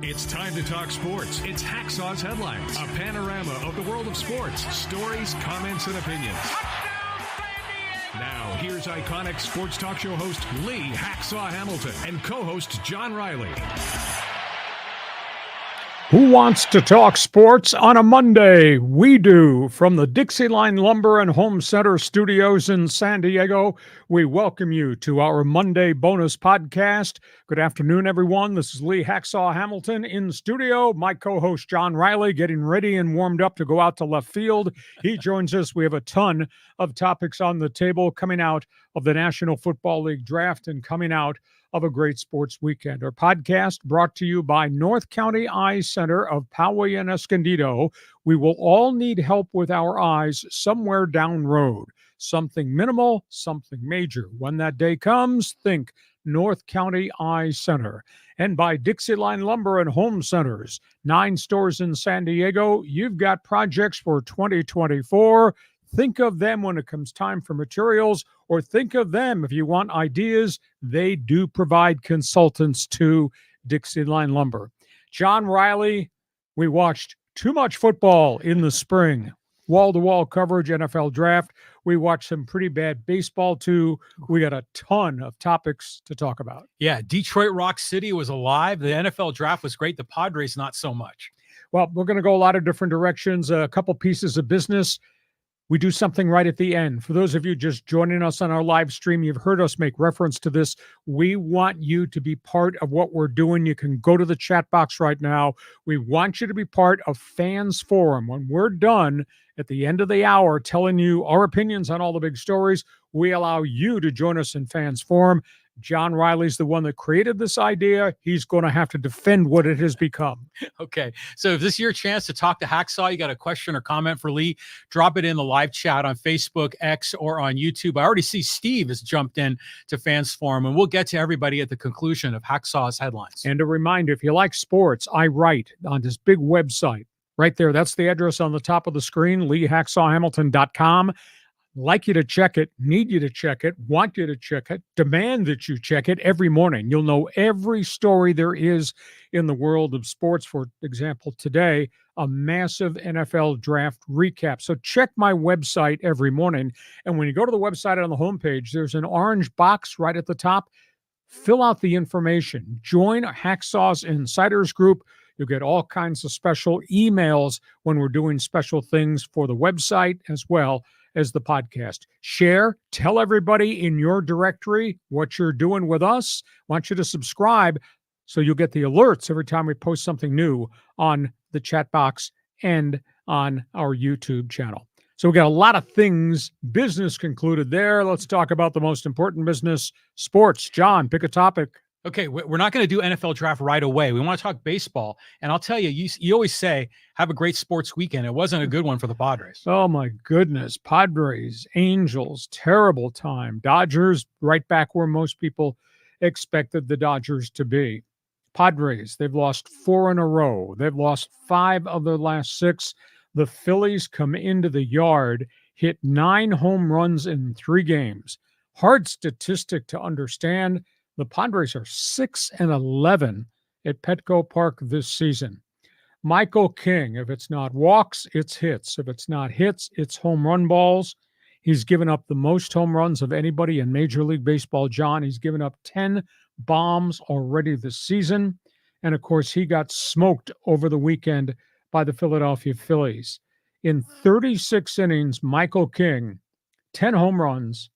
It's time to talk sports. It's Hacksaw's Headlines, a panorama of the world of sports, stories, comments, and opinions. Now, here's iconic sports talk show host Lee Hacksaw Hamilton and co-host John Riley. Who wants to talk sports on a Monday? We do. From the DIXIELINE Lumber and Home Center studios in San Diego, we welcome you to our Monday bonus podcast. Good afternoon, everyone. This is Lee Hacksaw Hamilton in studio. My co-host John Riley getting ready and warmed up to go out to left field. He joins us. We have a ton of topics on the table coming out of the National Football League draft and coming out of a great sports weekend. Our podcast brought to you by North County Eye Center of Poway and Escondido. We will all need help with our eyes somewhere down road. Something minimal, something major. When that day comes, think North County Eye Center. And by DIXIELINE Lumber and Home Centers. 9 stores in San Diego. You've got projects for 2024. Think of them when it comes time for materials, or think of them if you want ideas. They do provide consultants to DIXIELINE Lumber. John Riley, we watched too much football in the spring. Wall-to-wall coverage, NFL draft. We watched some pretty bad baseball, too. We got a ton of topics to talk about. Yeah, Detroit Rock City was alive. The NFL draft was great. The Padres, not so much. Well, we're going to go a lot of different directions. A couple pieces of business. We do something right at the end. For those of you just joining us on our live stream, you've heard us make reference to this. We want you to be part of what we're doing. You can go to the chat box right now. We want you to be part of Fans Forum. When we're done at the end of the hour telling you our opinions on all the big stories, we allow you to join us in Fans Forum. John Riley's the one that created this idea. He's going to have to defend what it has become. Okay. So if this is your chance to talk to Hacksaw, you got a question or comment for Lee, drop it in the live chat on Facebook, X, or on YouTube. I already see Steve has jumped in to Fans Forum, and we'll get to everybody at the conclusion of Hacksaw's Headlines. And a reminder, if you like sports, I write on this big website right there. That's the address on the top of the screen, leehacksawhamilton.com. Like you to check it, need you to check it, want you to check it, demand that you check it every morning. You'll know every story there is in the world of sports. For example, today, a massive NFL draft recap. So check my website every morning. And when you go to the website on the homepage, there's an orange box right at the top. Fill out the information. Join Hacksaw's Insiders Group. You'll get all kinds of special emails when we're doing special things for the website as well as the podcast. Share, tell everybody in your directory what you're doing with us. I want you to subscribe so you'll get the alerts every time we post something new on the chat box and on our YouTube channel. So we got a lot of things, business concluded there. Let's talk about the most important business, sports. John, pick a topic. Okay, we're not going to do NFL draft right away. We want to talk baseball. And I'll tell you, you always say, have a great sports weekend. It wasn't a good one for the Padres. Oh, my goodness. Padres, Angels, terrible time. Dodgers, right back where most people expected the Dodgers to be. Padres, they've lost 4 in a row. They've lost 5 of their last 6. The Phillies come into the yard, hit 9 home runs in 3 games. Hard statistic to understand. The Padres are 6-11 at Petco Park this season. Michael King, if it's not walks, it's hits. If it's not hits, it's home run balls. He's given up the most home runs of anybody in Major League Baseball, John. He's given up 10 bombs already this season. And, of course, he got smoked over the weekend by the Philadelphia Phillies. In 36 innings, Michael King, 10 home runs,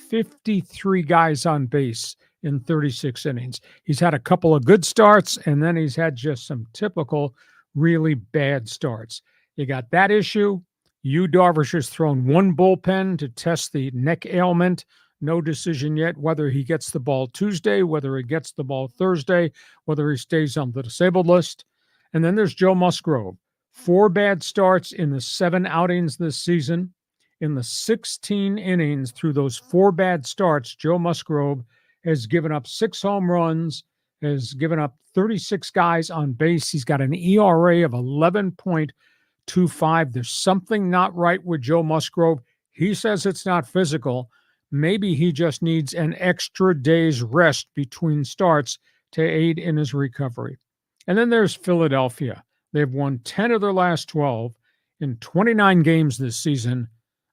53 guys on base in 36 innings. He's had a couple of good starts, and then he's had just some typical really bad starts. You got that issue. Yu Darvish has thrown 1 bullpen to test the neck ailment. No decision yet whether he gets the ball Tuesday, whether he gets the ball Thursday, whether he stays on the disabled list. And then there's Joe Musgrove. 4 bad starts in the 7 outings this season. In the 16 innings through those 4 bad starts, Joe Musgrove has given up 6 home runs, has given up 36 guys on base. He's got an ERA of 11.25. There's something not right with Joe Musgrove. He says it's not physical. Maybe he just needs an extra day's rest between starts to aid in his recovery. And then there's Philadelphia. They've won 10 of their last 12 in 29 games this season.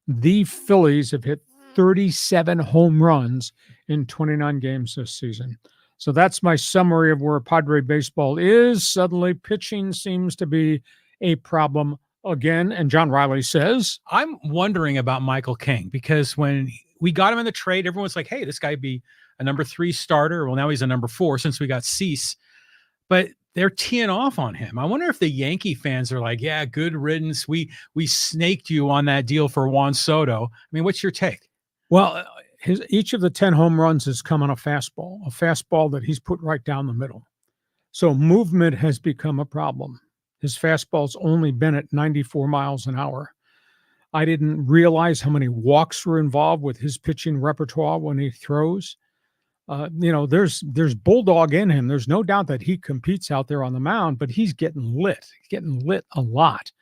The Phillies have hit 37 home runs in 29 games this season. So that's my summary of where Padre baseball is. Suddenly, pitching seems to be a problem again. And John Riley says, I'm wondering about Michael King, because when we got him in the trade, everyone's like, hey, this guy be a number 3 starter. Well, now he's a number 4 since we got Cease. But they're teeing off on him. I wonder if the Yankee fans are like, yeah, good riddance. We snaked you on that deal for Juan Soto. I mean, what's your take? Well, each of the 10 home runs has come on a fastball that he's put right down the middle. So movement has become a problem. His fastball's only been at 94 miles an hour. I didn't realize how many walks were involved with his pitching repertoire when he throws. There's bulldog in him. There's no doubt that he competes out there on the mound, but he's getting lit. He's getting lit a lot.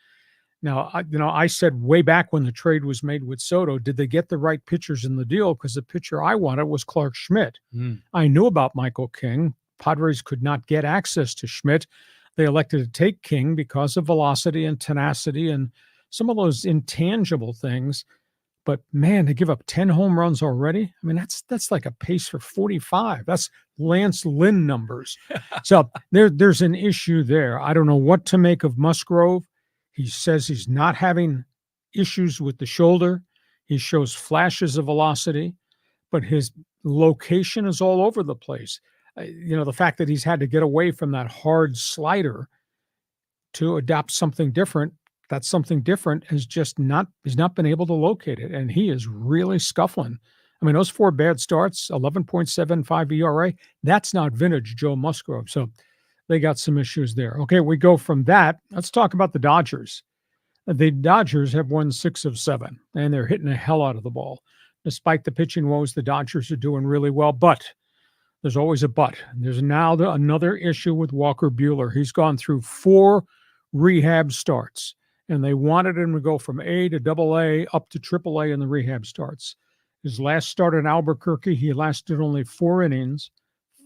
Now, I said way back when the trade was made with Soto, did they get the right pitchers in the deal? Because the pitcher I wanted was Clark Schmidt. I knew about Michael King. Padres could not get access to Schmidt. They elected to take King because of velocity and tenacity and some of those intangible things. But man, to give up 10 home runs already, I mean, that's like a pace for 45. That's Lance Lynn numbers. So there's an issue there. I don't know what to make of Musgrove. He says he's not having issues with the shoulder. He shows flashes of velocity, but his location is all over the place. The fact that he's had to get away from that hard slider to adopt something different, that something different he's not been able to locate it. And he is really scuffling. I mean, those 4 bad starts, 11.75 ERA, that's not vintage Joe Musgrove. So they got some issues there. Okay, we go from that. Let's talk about the Dodgers. The Dodgers have won 6 of 7, and they're hitting the hell out of the ball. Despite the pitching woes, the Dodgers are doing really well, but there's always a but. There's now another issue with Walker Buehler. He's gone through 4 rehab starts, and they wanted him to go from A to AA up to AAA in the rehab starts. His last start in Albuquerque, he lasted only 4 innings,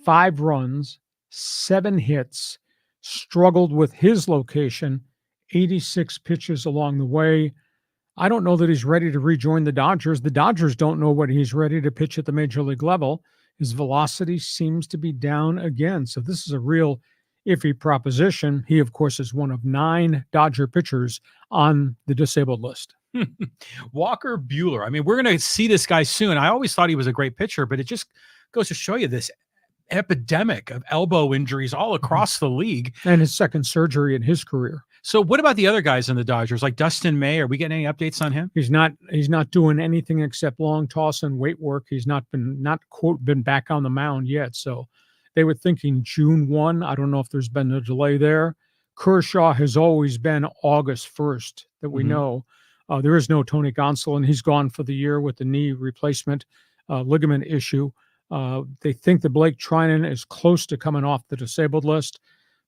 5 runs, 7 hits, struggled with his location, 86 pitches along the way. I don't know that he's ready to rejoin the Dodgers. The Dodgers don't know when he's ready to pitch at the major league level. His velocity seems to be down again. So this is a real iffy proposition. He, of course, is one of 9 Dodger pitchers on the disabled list. Walker Buehler. I mean, we're going to see this guy soon. I always thought he was a great pitcher, but it just goes to show you this epidemic of elbow injuries all across the league. And his second surgery in his career. So what about the other guys in the Dodgers, like Dustin May? Are we getting any updates on him? He's not doing anything except long toss and weight work. He's not quote been back on the mound yet. So they were thinking June 1. I don't know if there's been a delay there. Kershaw has always been August 1st that we know. There is no Tony Gonsolin. He's gone for the year with the knee replacement ligament issue. They think that Blake Trinan is close to coming off the disabled list,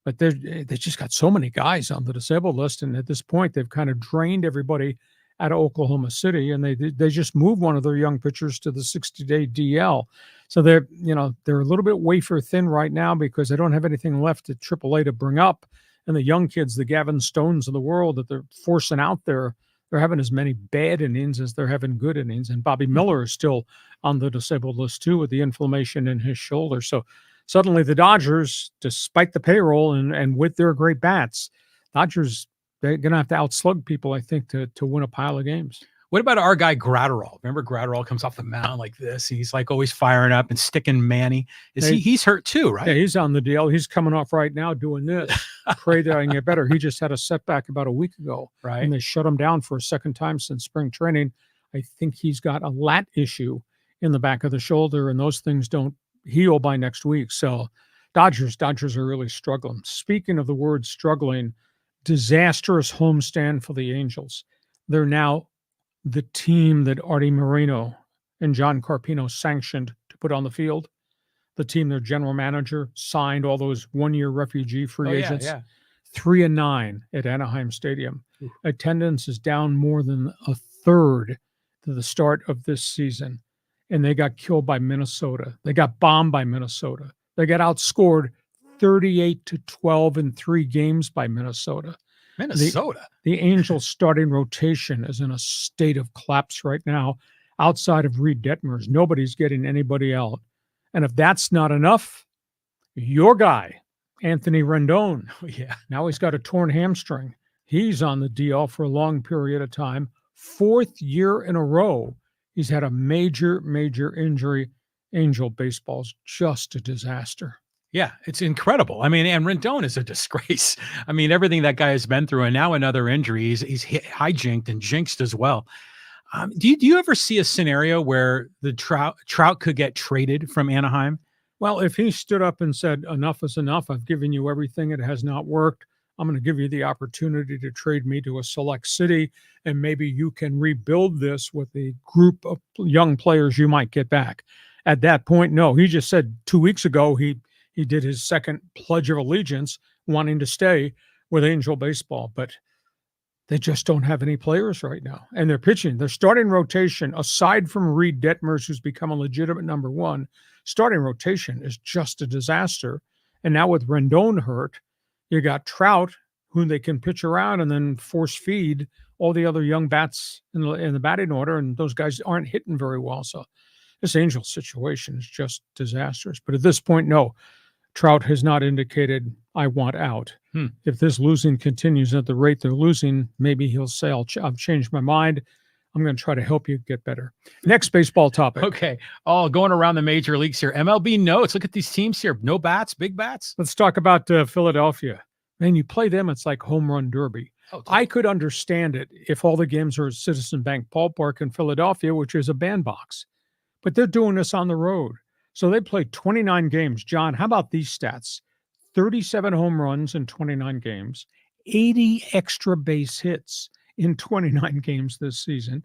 but they just got so many guys on the disabled list, and at this point, they've kind of drained everybody out of Oklahoma City, and they just moved one of their young pitchers to the 60-day DL. So they're a little bit wafer thin right now because they don't have anything left at AAA to bring up, and the young kids, the Gavin Stones of the world that they're forcing out there, they're having as many bad innings as they're having good innings. And Bobby Miller is still on the disabled list too with the inflammation in his shoulder. So suddenly the Dodgers, despite the payroll and with their great bats, Dodgers, they're going to have to outslug people, I think, to win a pile of games. What about our guy Gratterall? Remember Gratterall comes off the mound like this. He's like always firing up and sticking Manny. He's hurt too, right? Yeah, he's on the DL. He's coming off right now doing this. Pray that I can get better. He just had a setback about a week ago. Right. And they shut him down for a second time since spring training. I think he's got a lat issue in the back of the shoulder, and those things don't heal by next week. So Dodgers are really struggling. Speaking of the word struggling, disastrous homestand for the Angels. They're now the team that Artie Moreno and John Carpino sanctioned to put on the field, the team their general manager signed all those one-year refugee free agents. 3-9 at Anaheim Stadium. Ooh. Attendance is down more than a third to the start of this season, and they got killed by Minnesota. They got bombed by Minnesota. They got outscored 38-12 in 3 games by Minnesota. Minnesota. The Angels starting rotation is in a state of collapse right now. Outside of Reed Detmers, nobody's getting anybody out. And if that's not enough, your guy, Anthony Rendon, now he's got a torn hamstring. He's on the DL for a long period of time. 4th year in a row, he's had a major, major injury. Angel baseball's just a disaster. Yeah, it's incredible. I mean, and Rendon is a disgrace. I mean, everything that guy has been through, and now another injury. He's hijacked and jinxed as well. Do you ever see a scenario where the Trout could get traded from Anaheim? Well, if he stood up and said, enough is enough, I've given you everything, it has not worked, I'm going to give you the opportunity to trade me to a select city, and maybe you can rebuild this with the group of young players you might get back. At that point, no. He just said 2 weeks ago he did his second Pledge of Allegiance, wanting to stay with Angel baseball, but they just don't have any players right now. And they're pitching. Their starting rotation, aside from Reed Detmers, who's become a legitimate number 1, starting rotation is just a disaster. And now with Rendon hurt, you got Trout, whom they can pitch around and then force feed all the other young bats in the batting order, and those guys aren't hitting very well. So this Angel situation is just disastrous. But at this point, no. Trout has not indicated, I want out. If this losing continues at the rate they're losing, maybe he'll say, I've changed my mind. I'm going to try to help you get better. Next baseball topic. Okay. Oh, going around the major leagues here. MLB notes. Look at these teams here. No bats, big bats. Let's talk about Philadelphia. Man, you play them, it's like home run derby. Oh, I could understand it if all the games are at Citizen Bank Ballpark in Philadelphia, which is a bandbox. But they're doing this on the road. So they played 29 games. John, how about these stats? 37 home runs in 29 games, 80 extra base hits in 29 games this season.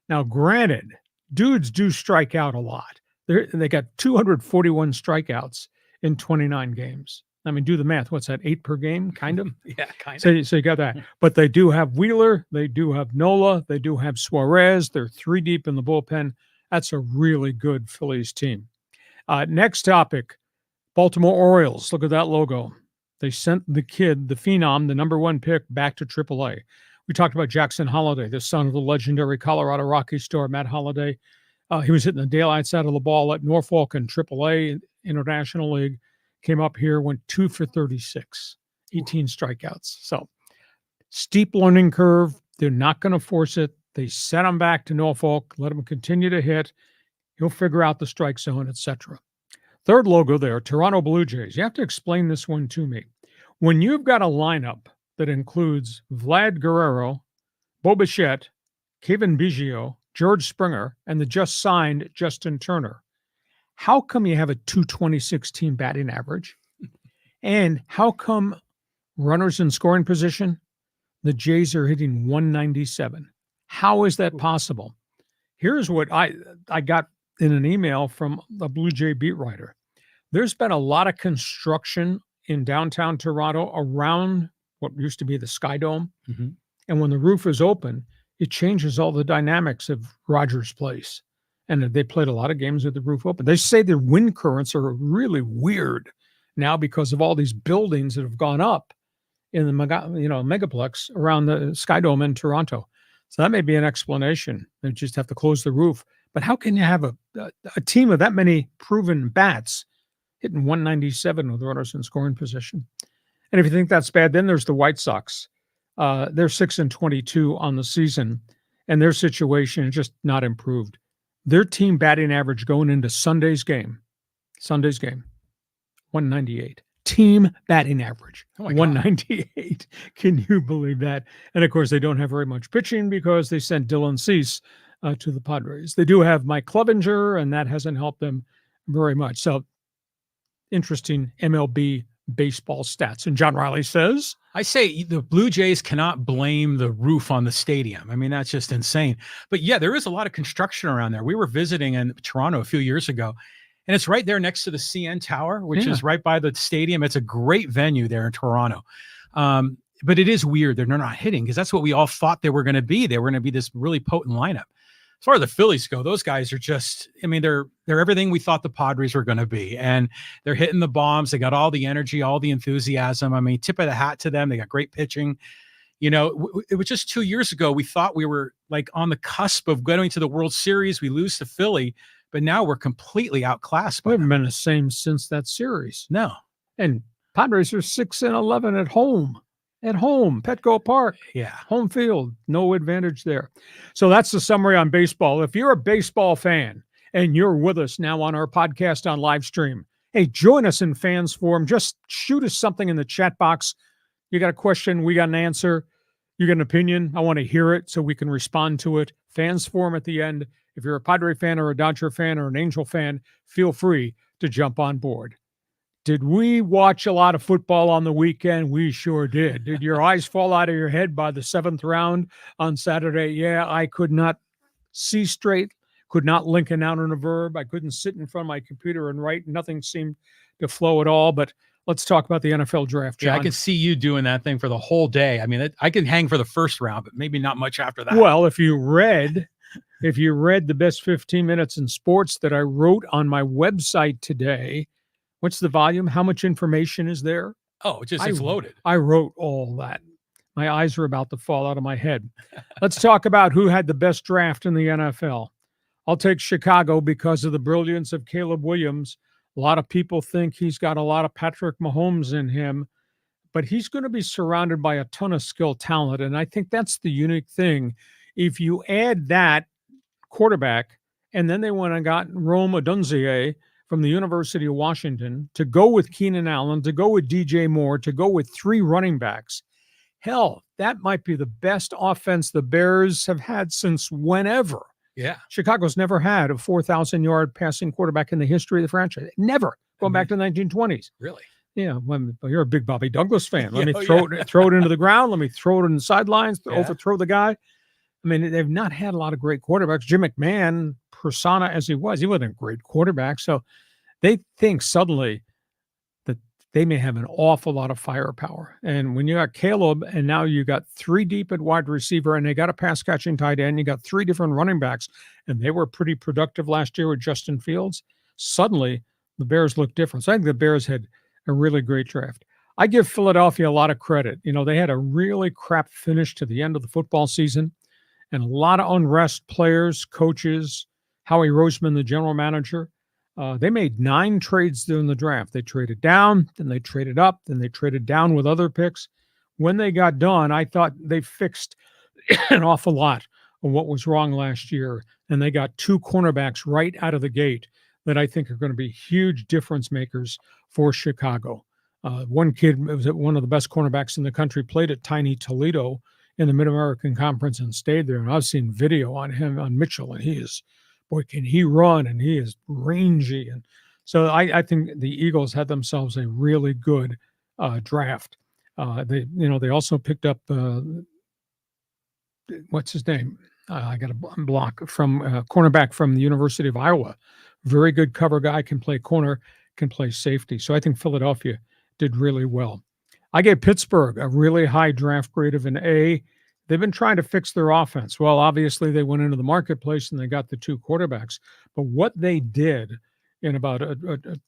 Now, granted, dudes do strike out a lot. They got 241 strikeouts in 29 games. I mean, do the math. What's that, 8 per game, kind of? Yeah, kind of. So you got that. But they do have Wheeler. They do have Nola. They do have Suarez. They're 3 deep in the bullpen. That's a really good Phillies team. Next topic, Baltimore Orioles. Look at that logo. They sent the kid, the phenom, the number 1 pick, back to AAA. We talked about Jackson Holliday, the son of the legendary Colorado Rockies star Matt Holliday. He was hitting the daylights out of the ball at Norfolk and AAA International League. Came up here, went 2 for 36, 18 strikeouts. So steep learning curve. They're not going to force it. They sent him back to Norfolk, let him continue to hit. He'll figure out the strike zone, etc. Third logo there, Toronto Blue Jays. You have to explain this one to me. When you've got a lineup that includes Vlad Guerrero, Bo Bichette, Kevin Biggio, George Springer, and the just signed Justin Turner, how come you have a 226 team batting average? And how come runners in scoring position, the Jays are hitting 197? How is that possible? Here's what I got in an email from a Blue Jay beat writer. There's been a lot of construction in downtown Toronto around what used to be the Sky Dome. Mm-hmm. And when the roof is open, it changes all the dynamics of Rogers Place. And they played a lot of games with the roof open. They say the wind currents are really weird now because of all these buildings that have gone up in the megaplex around the Sky Dome in Toronto. So that may be an explanation. They just have to close the roof. But how can you have a team of that many proven bats hitting 197 with runners in scoring position? And if you think that's bad, then there's the White Sox. They're 6-22 on the season, and their situation is just not improved. Their team batting average going into Sunday's game, 198. Team batting average, 198. Can you believe that? And of course, they don't have very much pitching because they sent Dylan Cease to the Padres. They do have Mike Clevenger, and that hasn't helped them very much. So interesting MLB baseball stats. And John Riley says, I say the Blue Jays cannot blame the roof on the stadium. I mean, that's just insane. But yeah, there is a lot of construction around there. We were visiting in Toronto a few years ago, and it's right there next to the CN Tower, which is right by the stadium. It's a great venue there in Toronto. But it is weird that they're not hitting, because that's what we all thought they were going to be. They were going to be this really potent lineup. as far as the Phillies go, those guys are just, I mean, they're everything we thought the Padres were going to be. And they're hitting the bombs. They got all the energy, all the enthusiasm. I mean, tip of the hat to them. They got great pitching. You know, it was just 2 years ago. We thought we were like on the cusp of going to the World Series. We lose to Philly, but now we're completely outclassed. We haven't been the same since that series. No. And Padres are 6-11 at home. At home, Petco Park. Yeah. Home field. No advantage there. So that's the summary on baseball. If you're a baseball fan and you're with us now on our podcast on live stream, hey, join us in Fans Forum. Just shoot us something in the chat box. You got a question, we got an answer. You got an opinion, I want to hear it so we can respond to it. Fans Forum at the end. If you're a Padre fan or a Dodger fan or an Angel fan, feel free to jump on board. Did we watch a lot of football on the weekend? We sure did. Did your eyes fall out of your head by the 7th round on Saturday? Yeah, I could not see straight, could not link a noun and a verb. I couldn't sit in front of my computer and write. Nothing seemed to flow at all. But let's talk about the NFL draft, John. Yeah, I can see you doing that thing for the whole day. I mean, I can hang for the first round, but maybe not much after that. Well, if you read the best 15 minutes in sports that I wrote on my website today, what's the volume? How much information is there? Oh, it's loaded. I wrote all that. My eyes are about to fall out of my head. Let's talk about who had the best draft in the NFL. I'll take Chicago because of the brilliance of Caleb Williams. A lot of people think he's got a lot of Patrick Mahomes in him, but he's going to be surrounded by a ton of skill talent. And I think that's the unique thing. If you add that quarterback, and then they went and got Rome Odunze from the University of Washington to go with Keenan Allen, to go with DJ Moore, to go with 3 running backs. Hell, that might be the best offense the Bears have had since whenever. Yeah. Chicago's never had a 4,000-yard passing quarterback in the history of the franchise. Never. Going back to the 1920s. Really? Yeah. Well, you're a big Bobby Douglas fan. Let me throw it into the ground. Let me throw it in the sidelines, overthrow the guy. I mean, they've not had a lot of great quarterbacks. Jim McMahon, persona as he wasn't a great quarterback. So they think suddenly that they may have an awful lot of firepower. And when you got Caleb and now you got 3 deep at wide receiver and they got a pass catching tight end, you got 3 different running backs, and they were pretty productive last year with Justin Fields. Suddenly the Bears look different. So I think the Bears had a really great draft. I give Philadelphia a lot of credit. You know, they had a really crap finish to the end of the football season and a lot of unrest, players, coaches, Howie Roseman, the general manager. They made 9 trades during the draft. They traded down, then they traded up, then they traded down with other picks. When they got done, I thought they fixed an awful lot of what was wrong last year. And they got 2 cornerbacks right out of the gate that I think are going to be huge difference makers for Chicago. One kid was one of the best cornerbacks in the country, played at Tiny Toledo in the Mid-American Conference and stayed there. And I've seen video on him, on Mitchell, and boy, can he run, and he is rangy. And so I think the Eagles had themselves a really good draft. They also picked up, what's his name? I got a block from cornerback from the University of Iowa. Very good cover guy, can play corner, can play safety. So I think Philadelphia did really well. I gave Pittsburgh a really high draft grade of an A. They've been trying to fix their offense. Well, obviously they went into the marketplace and they got the 2 quarterbacks. But what they did in about a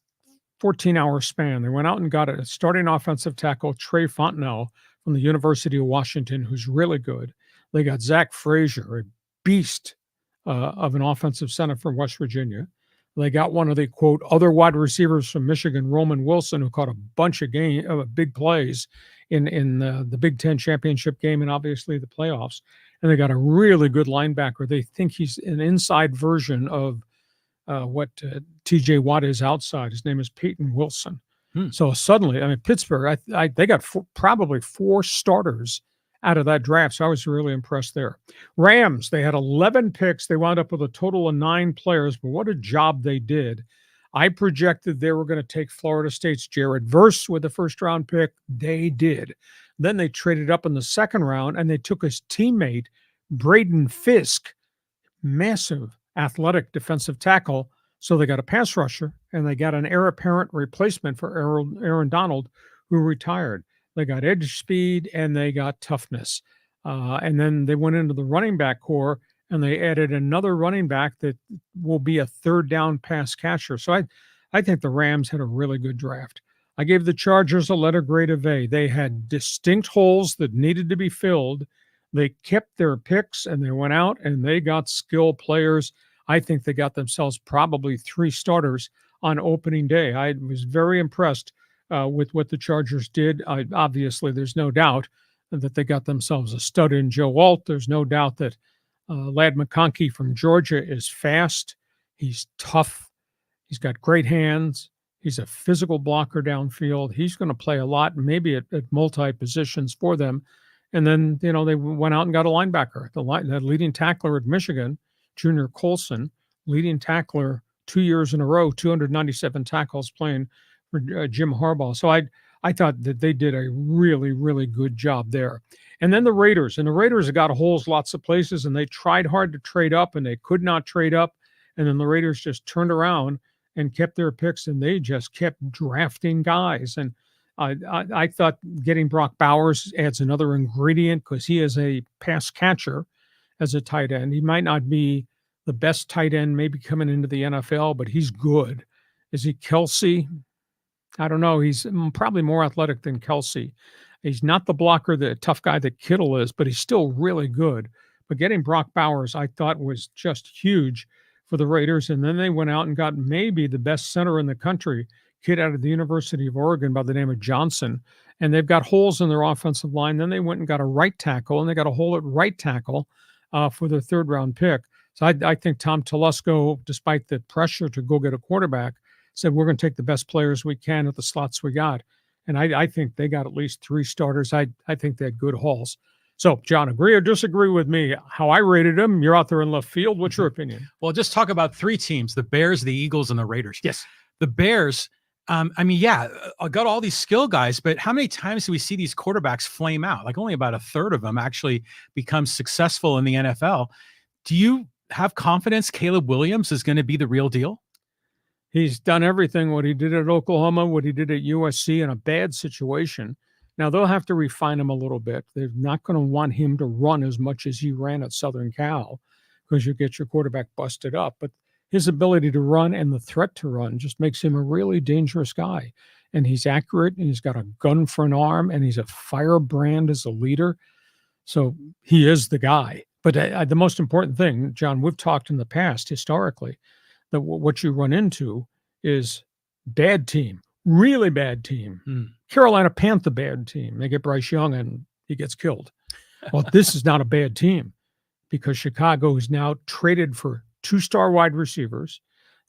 14-hour span, they went out and got a starting offensive tackle, Trey Fontenot from the University of Washington, who's really good. They got Zach Frazier, a beast of an offensive center from West Virginia. They got one of the, quote, other wide receivers from Michigan, Roman Wilson, who caught a bunch of big plays in the Big Ten championship game and obviously the playoffs. And they got a really good linebacker. They think he's an inside version of what T.J. Watt is outside. His name is Peyton Wilson. So suddenly, I mean, Pittsburgh, they got probably 4 starters out of that draft. So I was really impressed there. Rams, they had 11 picks. They wound up with a total of 9 players, but what a job they did. I projected they were going to take Florida State's Jared Verse with the first-round pick. They did. Then they traded up in the second round, and they took his teammate, Braden Fisk, massive athletic defensive tackle. So they got a pass rusher, and they got an heir apparent replacement for Aaron Donald, who retired. They got edge speed, and they got toughness. And then they went into the running back core, and they added another running back that will be a third down pass catcher. So I think the Rams had a really good draft. I gave the Chargers a letter grade of A. They had distinct holes that needed to be filled. They kept their picks, and they went out and they got skilled players. I think they got themselves probably 3 starters on opening day. I was very impressed with what the Chargers did. Obviously, there's no doubt that they got themselves a stud in Joe Alt. There's no doubt that Lad McConkey from Georgia is fast. He's tough. He's got great hands. He's a physical blocker downfield. He's going to play a lot, maybe at multi-positions for them. And then, they went out and got a linebacker. The leading tackler at Michigan, Junior Colson, leading tackler 2 years in a row, 297 tackles playing for Jim Harbaugh. So I thought that they did a really, really good job there. And then the Raiders. And the Raiders have got holes lots of places, and they tried hard to trade up, and they could not trade up. And then the Raiders just turned around and kept their picks, and they just kept drafting guys. And I thought getting Brock Bowers adds another ingredient because he is a pass catcher as a tight end. He might not be the best tight end maybe coming into the NFL, but he's good. Is he Kelsey? I don't know. He's probably more athletic than Kelsey. He's not the blocker, the tough guy that Kittle is, but he's still really good. But getting Brock Bowers, I thought, was just huge for the Raiders. And then they went out and got maybe the best center in the country, kid out of the University of Oregon by the name of Johnson. And they've got holes in their offensive line. Then they went and got a right tackle, and they got a hole at right tackle for their third-round pick. So I think Tom Telesco, despite the pressure to go get a quarterback, said, we're going to take the best players we can at the slots we got. And I think they got at least 3 starters. I think they had good hauls. So, John, agree or disagree with me? How I rated them? You're out there in left field. What's your opinion? Well, just talk about 3 teams, the Bears, the Eagles, and the Raiders. Yes. The Bears, I got all these skill guys, but how many times do we see these quarterbacks flame out? Like only about a third of them actually become successful in the NFL. Do you have confidence Caleb Williams is going to be the real deal? He's done everything, what he did at Oklahoma, what he did at USC in a bad situation. Now, they'll have to refine him a little bit. They're not going to want him to run as much as he ran at Southern Cal because you get your quarterback busted up. But his ability to run and the threat to run just makes him a really dangerous guy. And he's accurate, and he's got a gun for an arm, and he's a firebrand as a leader. So he is the guy. But the most important thing, John, we've talked in the past historically, that what you run into is bad team, really bad team. Carolina Panther bad team. They get Bryce Young and he gets killed. Well, this is not a bad team because Chicago is now traded for 2-star wide receivers.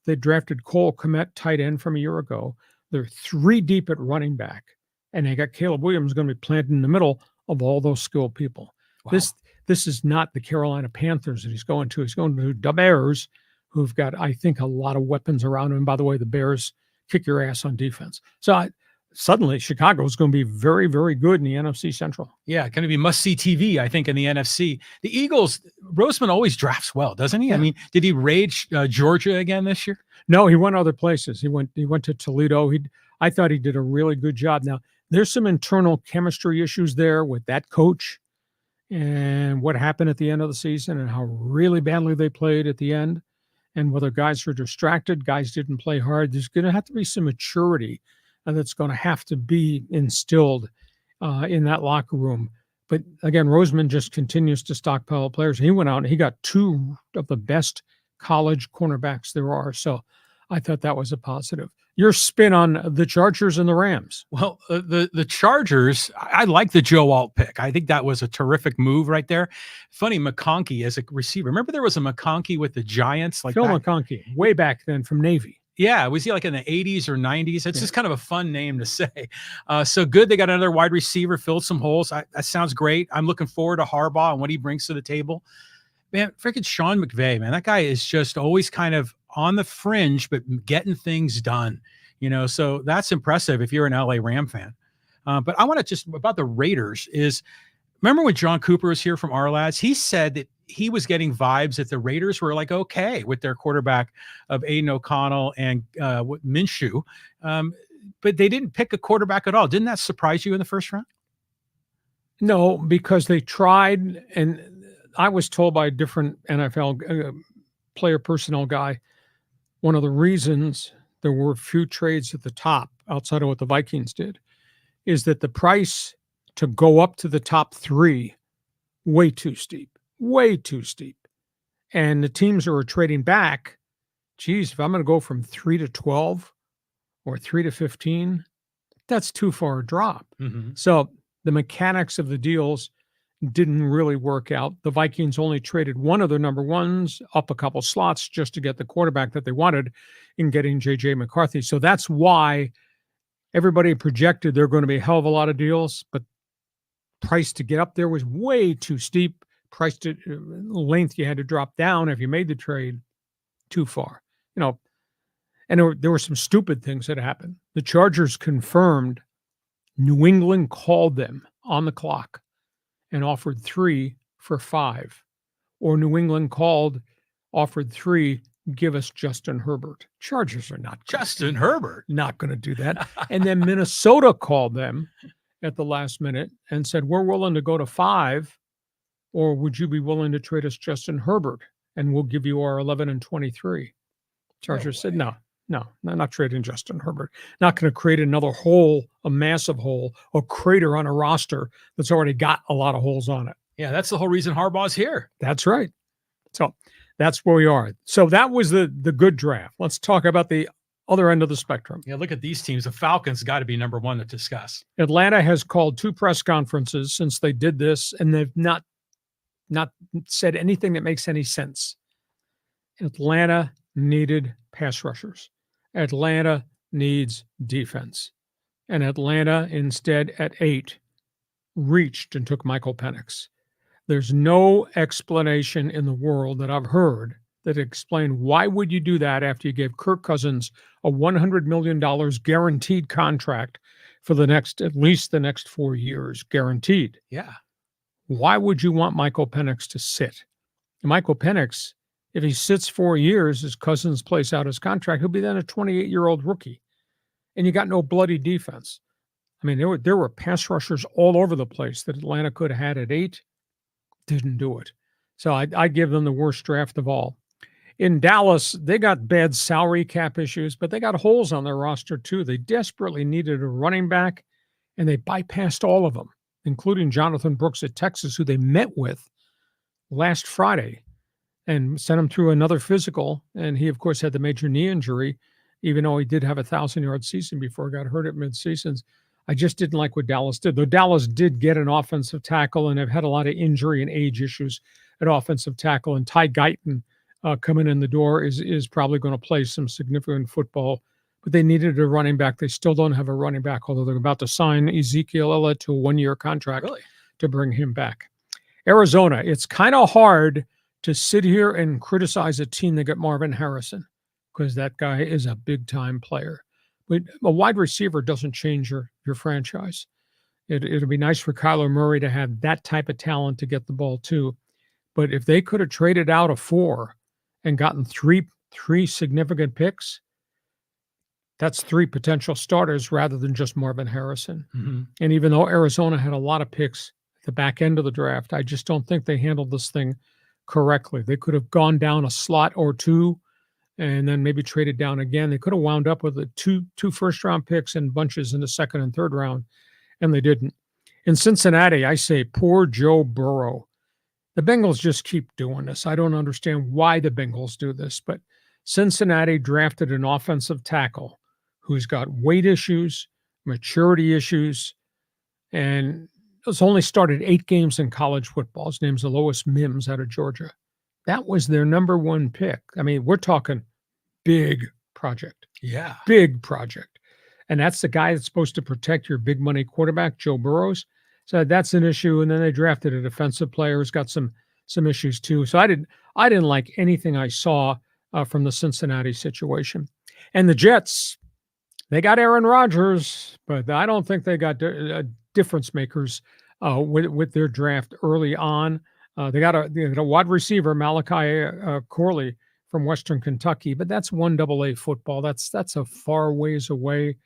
They drafted Cole Kmet, tight end, from a year ago. They're 3 deep at running back, and they got Caleb Williams going to be planted in the middle of all those skilled people. Wow. This is not the Carolina Panthers that he's going to. He's going to the Bears, who've got, I think, a lot of weapons around him. By the way, the Bears kick your ass on defense. So suddenly Chicago is going to be very, very good in the NFC Central. Yeah, going to be must-see TV, I think, in the NFC. The Eagles, Roseman always drafts well, doesn't he? Yeah. I mean, did he raid Georgia again this year? No, he went other places. He went to Toledo. I thought he did a really good job. Now, there's some internal chemistry issues there with that coach and what happened at the end of the season and how really badly they played at the end and whether guys were distracted, guys didn't play hard. There's going to have to be some maturity that's going to have to be instilled in that locker room. But again, Roseman just continues to stockpile players. He went out and he got 2 of the best college cornerbacks there are. So I thought that was a positive. Your spin on the Chargers and the Rams? Well, the Chargers, I like the Joe Alt pick. I think that was a terrific move right there. Funny, McConkey as a receiver. Remember there was a McConkey with the Giants? Like Phil McConkey, way back then from Navy. Yeah, was he like in the 80s or 90s? It's just kind of a fun name to say. So good, they got another wide receiver, filled some holes. That sounds great. I'm looking forward to Harbaugh and what he brings to the table. Man, freaking Sean McVay, man, that guy is just always kind of on the fringe, but getting things done, so that's impressive if you're an LA Ram fan. But I want to just about the Raiders is, remember when John Cooper was here from our lads, he said that he was getting vibes that the Raiders were like, okay, with their quarterback of Aiden O'Connell and Minshew. But they didn't pick a quarterback at all. Didn't that surprise you in the first round? No, because they tried, and I was told by a different NFL player personnel guy, one of the reasons there were few trades at the top outside of what the Vikings did is that the price to go up to the top 3, way too steep. And the teams who are trading back, geez, if I'm going to go from 3 to 12 or 3 to 15, that's too far a drop. Mm-hmm. So the mechanics of the deals didn't really work out. The Vikings only traded one of their number ones up a couple slots just to get the quarterback that they wanted in getting J.J. McCarthy. So that's why everybody projected there are going to be a hell of a lot of deals, but price to get up there was way too steep. Price to length you had to drop down if you made the trade, too far. And there were some stupid things that happened. The Chargers confirmed New England called them on the clock and offered 3 for 5. Or New England offered 3, give us Justin Herbert. Chargers are not Justin Herbert. Not going to do that. And then Minnesota called them at the last minute and said, we're willing to go to 5, or would you be willing to trade us Justin Herbert? And we'll give you our 11 and 23. Chargers said, no, not trading Justin Herbert. Not going to create another hole, a massive hole, or crater on a roster that's already got a lot of holes on it. Yeah, that's the whole reason Harbaugh's here. That's right. So that's where we are. So that was the good draft. Let's talk about the other end of the spectrum. Yeah, look at these teams. The Falcons got to be number one to discuss. Atlanta has called 2 press conferences since they did this, and they've not said anything that makes any sense. Atlanta needed pass rushers. Atlanta needs defense. And Atlanta, instead, at 8, reached and took Michael Penix. There's no explanation in the world that I've heard that explain why would you do that after you gave Kirk Cousins a $100 million guaranteed contract for at least the next 4 years, guaranteed. Yeah. Why would you want Michael Penix to sit? Michael Penix, if he sits 4 years, as Cousins plays out his contract, he'll be then a 28-year-old rookie. And you got no bloody defense. I mean, there were pass rushers all over the place that Atlanta could have had at 8. Didn't do it. So I give them the worst draft of all. In Dallas, they got bad salary cap issues, but they got holes on their roster too. They desperately needed a running back, and they bypassed all of them, including Jonathan Brooks at Texas, who they met with last Friday and sent him through another physical. And he, of course, had the major knee injury, even though he did have a 1,000-yard season before he got hurt at mid-seasons. I just didn't like what Dallas did, though Dallas did get an offensive tackle, and have had a lot of injury and age issues at offensive tackle. And Ty Guyton coming in the door is probably going to play some significant football. But they needed a running back. They still don't have a running back, although they're about to sign Ezekiel Elliott to a 1-year contract to bring him back. Arizona, it's kind of hard to sit here and criticize a team that got Marvin Harrison, because that guy is a big-time player. But a wide receiver doesn't change your franchise. It'll be nice for Kyler Murray to have that type of talent to get the ball too. But if they could have traded out a 4 and gotten three significant picks, that's 3 potential starters rather than just Marvin Harrison. Mm-hmm. And even though Arizona had a lot of picks at the back end of the draft, I just don't think they handled this thing correctly. They could have gone down a slot or 2 and then maybe traded down again. They could have wound up with two first-round picks and bunches in the 2nd and 3rd round, and they didn't. In Cincinnati, I say poor Joe Burrow. The Bengals just keep doing this. I don't understand why the Bengals do this, but Cincinnati drafted an offensive tackle who's got weight issues, maturity issues, and has only started 8 games in college football. His name's Alois Mims out of Georgia. That was their number 1 pick. I mean, we're talking big project. Yeah. Big project. And that's the guy that's supposed to protect your big money quarterback, Joe Burrows. So that's an issue. And then they drafted a defensive player who's got some issues too. So I didn't like anything I saw from the Cincinnati situation. And the Jets, they got Aaron Rodgers, but I don't think they got difference makers with their draft early on. They got a wide receiver, Malachi Corley from Western Kentucky, but that's 1AA football. That's a far ways away.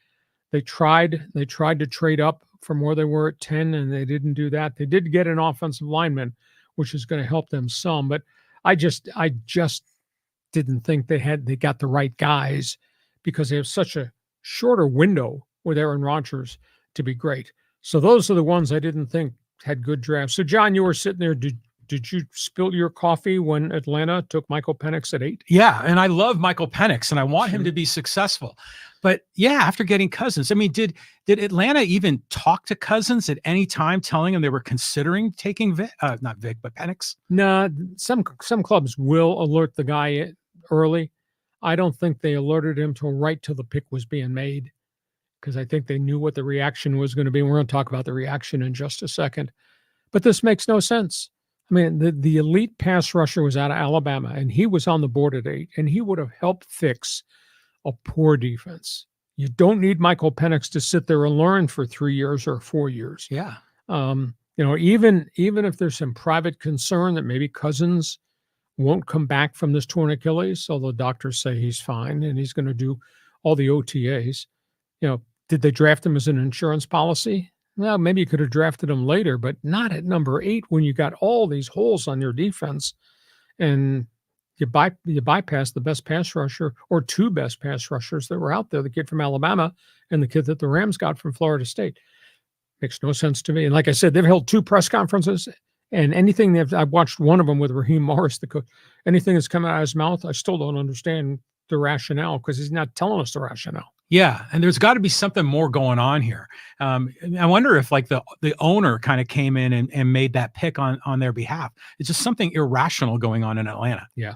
They tried to trade up from where they were at 10, and they didn't do that. They did get an offensive lineman which is going to help them some. But I just didn't think they got the right guys because they have such a shorter window with Aaron Rodgers to be great. So those are the ones I didn't think had good drafts. So John, you were sitting there. Did you spill your coffee when Atlanta took Michael Penix at 8? Yeah, and I love Michael Penix, and I want him to be successful. But yeah, after getting Cousins, I mean, did Atlanta even talk to Cousins at any time, telling him they were considering taking not Vic, but Penix? No, some clubs will alert the guy early. I don't think they alerted him till right till the pick was being made, because I think they knew what the reaction was going to be. We're going to talk about the reaction in just a second. But this makes no sense. I mean, the elite pass rusher was out of Alabama, and he was on the board at 8, and he would have helped fix a poor defense. You don't need Michael Penix to sit there and learn for 3 years or 4 years. Yeah. Even if there's some private concern that maybe Cousins won't come back from this torn Achilles, although doctors say he's fine and he's going to do all the OTAs. Did they draft him as an insurance policy? Well, maybe you could have drafted him later, but not at number 8 when you got all these holes on your defense and you bypass the best pass rusher or 2 best pass rushers that were out there, the kid from Alabama and the kid that the Rams got from Florida State. Makes no sense to me. And like I said, they've held 2 press conferences, and anything I've watched one of them with Raheem Morris, the coach, anything that's coming out of his mouth, I still don't understand the rationale because he's not telling us the rationale. Yeah, and there's got to be something more going on here. I wonder if like the owner kind of came in and made that pick on their behalf. It's just something irrational going on in Atlanta. Yeah.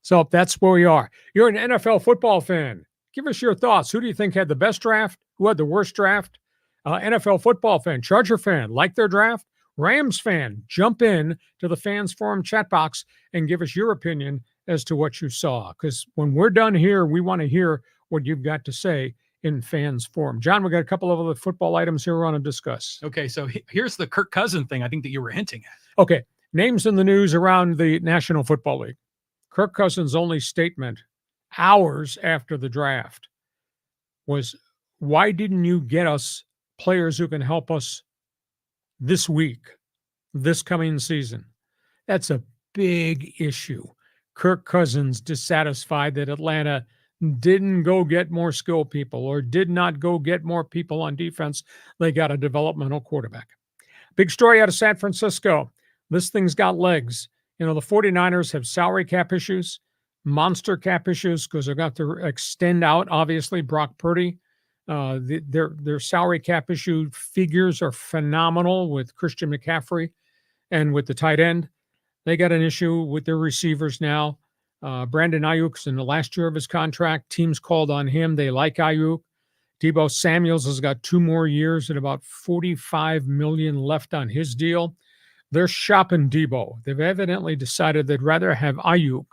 So that's where we are. You're an NFL football fan. Give us your thoughts. Who do you think had the best draft? Who had the worst draft? NFL football fan, Charger fan, like their draft? Rams fan, jump in to the Fans Forum chat box and give us your opinion as to what you saw. Because when we're done here, we want to hear what you've got to say in Fans Forum. John, we got a couple of other football items here we want to discuss. Okay, so here's the Kirk Cousins thing I think that you were hinting at. Okay, names in the news around the National Football League. Kirk Cousins' only statement hours after the draft was, why didn't you get us players who can help us this week, this coming season? That's a big issue. Kirk Cousins dissatisfied that Atlanta didn't go get more skill people or did not go get more people on defense. They got a developmental quarterback. Big story out of San Francisco. This thing's got legs. The 49ers have salary cap issues, monster cap issues, because they've got to extend out, obviously, Brock Purdy. Their salary cap issue figures are phenomenal with Christian McCaffrey and with the tight end. They got an issue with their receivers now. Brandon Ayuk's in the last year of his contract. Teams called on him. They like Ayuk. DEEBO Samuels has got 2 more years and about $45 million left on his deal. They're shopping DEEBO. They've evidently decided they'd rather have Ayuk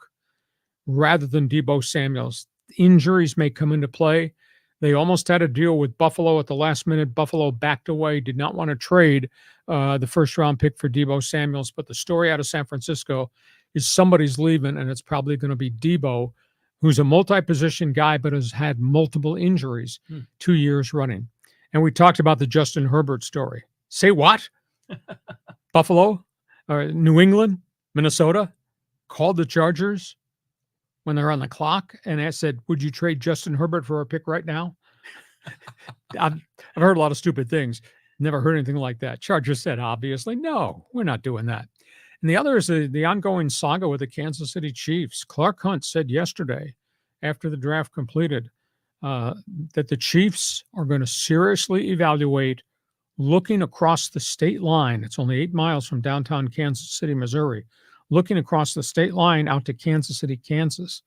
rather than DEEBO Samuels. Injuries may come into play. They almost had a deal with Buffalo at the last minute. Buffalo backed away, did not want to trade the first-round pick for DEEBO Samuels. But the story out of San Francisco is somebody's leaving, and it's probably going to be DEEBO, who's a multi-position guy but has had multiple injuries 2 years running. And we talked about the Justin Herbert story. Say what? Buffalo, New England, Minnesota called the Chargers when they're on the clock and I said, would you trade Justin Herbert for a pick right now? I've heard a lot of stupid things. Never heard anything like that. Chargers said, obviously, no, we're not doing that. And the other is the ongoing saga with the Kansas City Chiefs. Clark Hunt said yesterday, after the draft completed, that the Chiefs are going to seriously evaluate looking across the state line. It's only 8 miles from downtown Kansas City, Missouri, looking across the state line out to Kansas City, Kansas,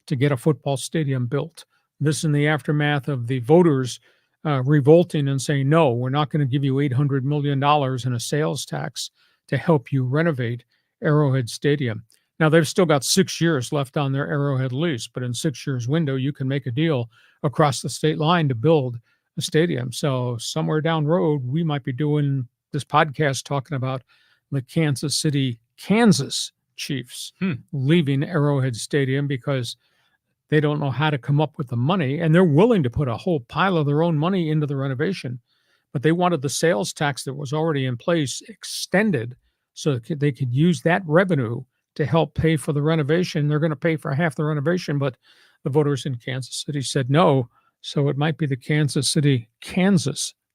to get a football stadium built. This in the aftermath of the voters revolting and saying, no, we're not going to give you $800 million in a sales tax to help you renovate Arrowhead Stadium. Now, they've still got 6 years left on their Arrowhead lease, but in 6 years window, you can make a deal across the state line to build a stadium. So somewhere down the road, we might be doing this podcast talking about the Kansas City, Kansas Chiefs leaving Arrowhead Stadium because they don't know how to come up with the money, and they're willing to put a whole pile of their own money into the renovation. But they wanted the sales tax that was already in place extended so they could use that revenue to help pay for the renovation. They're going to pay for half the renovation, but the voters in Kansas City said no. So it might be the Kansas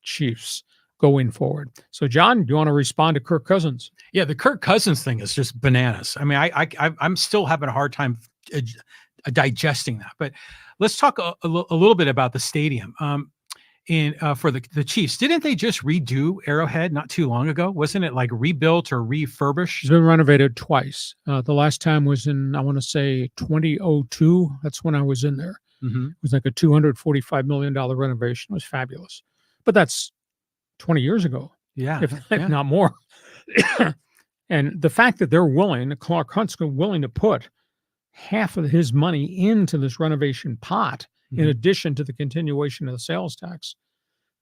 Chiefs going forward. So, John, do you want to respond to Kirk Cousins? Yeah, the Kirk Cousins thing is just bananas. I mean, I'm still having a hard time digesting that. But let's talk a little bit about the stadium. For the Chiefs, didn't they just redo Arrowhead not too long ago? Wasn't it like rebuilt or refurbished? It's been renovated twice. The last time was in, I want to say, 2002. That's when I was in there. Mm-hmm. It was like a $245 million renovation. It was fabulous. But that's 20 years ago. Yeah. If not more. And the fact that they're willing, Clark Hunt's willing to put half of his money into this renovation pot, in addition to the continuation of the sales tax.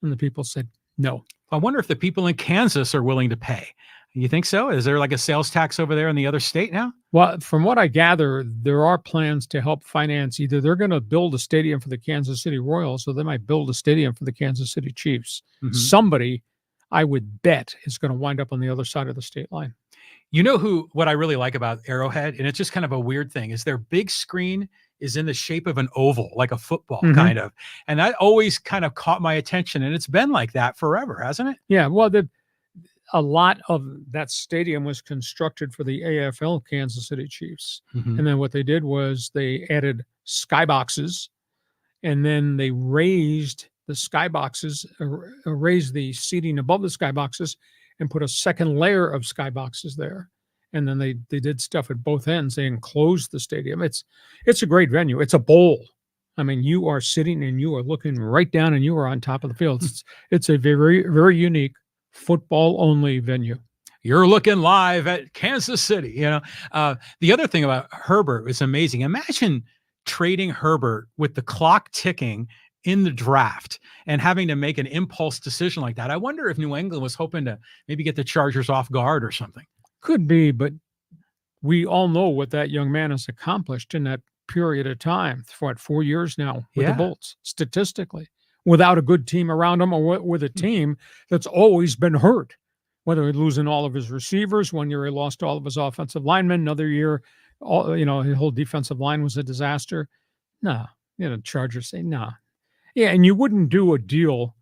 And the people said, no. I wonder if the people in Kansas are willing to pay. You think so? Is there like a sales tax over there in the other state now? Well, from what I gather, there are plans to help finance. Either they're going to build a stadium for the Kansas City Royals, or they might build a stadium for the Kansas City Chiefs. Mm-hmm. Somebody, I would bet, is going to wind up on the other side of the state line. You know what I really like about Arrowhead, and it's just kind of a weird thing, is their big screen is in the shape of an oval, like a football kind of. And that always kind of caught my attention. And it's been like that forever, hasn't it? Yeah. Well, a lot of that stadium was constructed for the AFL Kansas City Chiefs. Mm-hmm. And then what they did was they added skyboxes, and then they raised the skyboxes, raised the seating above the skyboxes, and put a second layer of skyboxes there. And then they did stuff at both ends. They enclosed the stadium. It's a great venue. It's a bowl. I mean, you are sitting and you are looking right down and you are on top of the field. It's a very, very unique football-only venue. You're looking live at Kansas City. You know, the other thing about Herbert is amazing. Imagine trading Herbert with the clock ticking in the draft and having to make an impulse decision like that. I wonder if New England was hoping to maybe get the Chargers off guard or something. Could be, but we all know what that young man has accomplished in that period of time. For 4 years now with the Bolts, statistically, without a good team around him, or with a team that's always been hurt. Whether he's losing all of his receivers, 1 year he lost all of his offensive linemen, another year, his whole defensive line was a disaster. No, Chargers say no. Yeah, and you wouldn't do a deal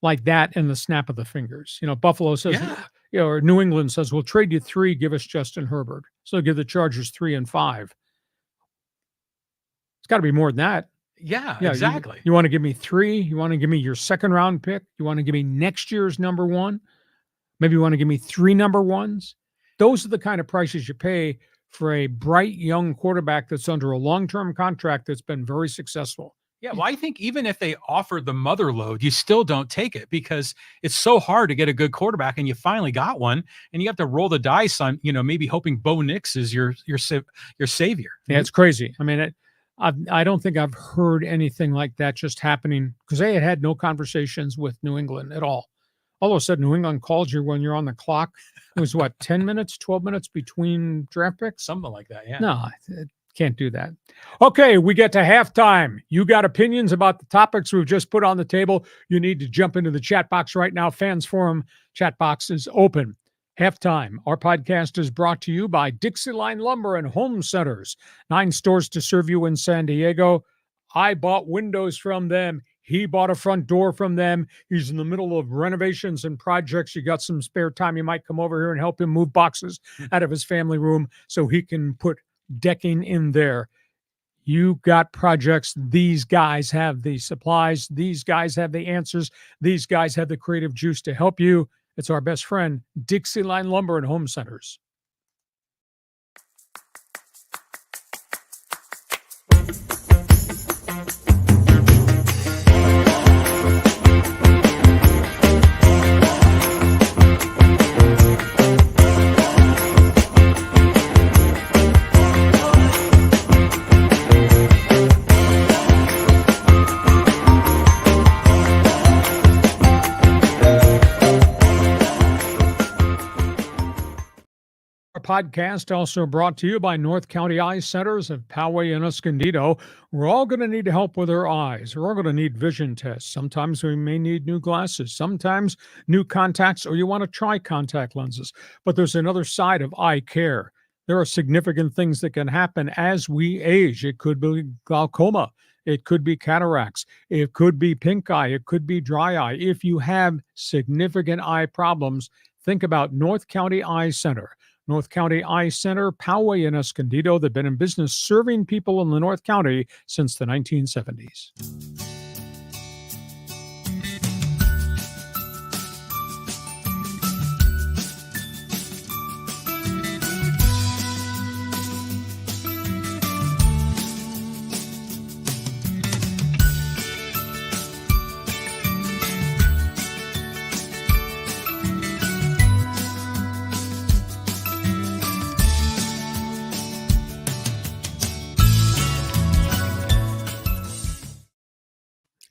like that in the snap of the fingers. Buffalo says. Yeah. Or New England says, we'll trade you 3, give us Justin Herbert. So give the Chargers 3 and 5. It's got to be more than that. Yeah, exactly. You want to give me 3? You want to give me your second round pick? You want to give me next year's number 1? Maybe you want to give me 3 number 1s? Those are the kind of prices you pay for a bright young quarterback that's under a long-term contract that's been very successful. Yeah, well, I think even if they offered the mother load, you still don't take it, because it's so hard to get a good quarterback, and you finally got one, and you have to roll the dice on, maybe hoping Bo Nix is your savior. Yeah, it's crazy. I mean, I don't think I've heard anything like that just happening, because they had no conversations with New England at all. All of a sudden, New England called you when you're on the clock. It was 10 minutes, 12 minutes between draft picks? Something like that, yeah. No, can't do that. Okay, we get to halftime. You got opinions about the topics we've just put on the table? You need to jump into the chat box right now. Fans Forum chat box is open. Halftime. Our podcast is brought to you by DIXIELINE Lumber and Home Centers. 9 stores to serve you in San Diego. I bought windows from them. He bought a front door from them. He's in the middle of renovations and projects. You got some spare time, you might come over here and help him move boxes out of his family room so he can put decking in there. You got projects. These guys have the supplies. These guys have the answers. These guys have the creative juice to help you. It's our best friend, DIXIELINE Lumber and Home Centers. podcast also brought to you by North County Eye Centers of Poway and Escondido. We're all going to need help with our eyes. We're all going to need vision tests. Sometimes we may need new glasses, sometimes new contacts, or you want to try contact lenses. But there's another side of eye care. There are significant things that can happen as we age. It could be glaucoma. It could be cataracts. It could be pink eye. It could be dry eye. If you have significant eye problems, think about North County Eye Center. North County Eye Center, Poway and Escondido. They've been in business serving people in the North County since the 1970s.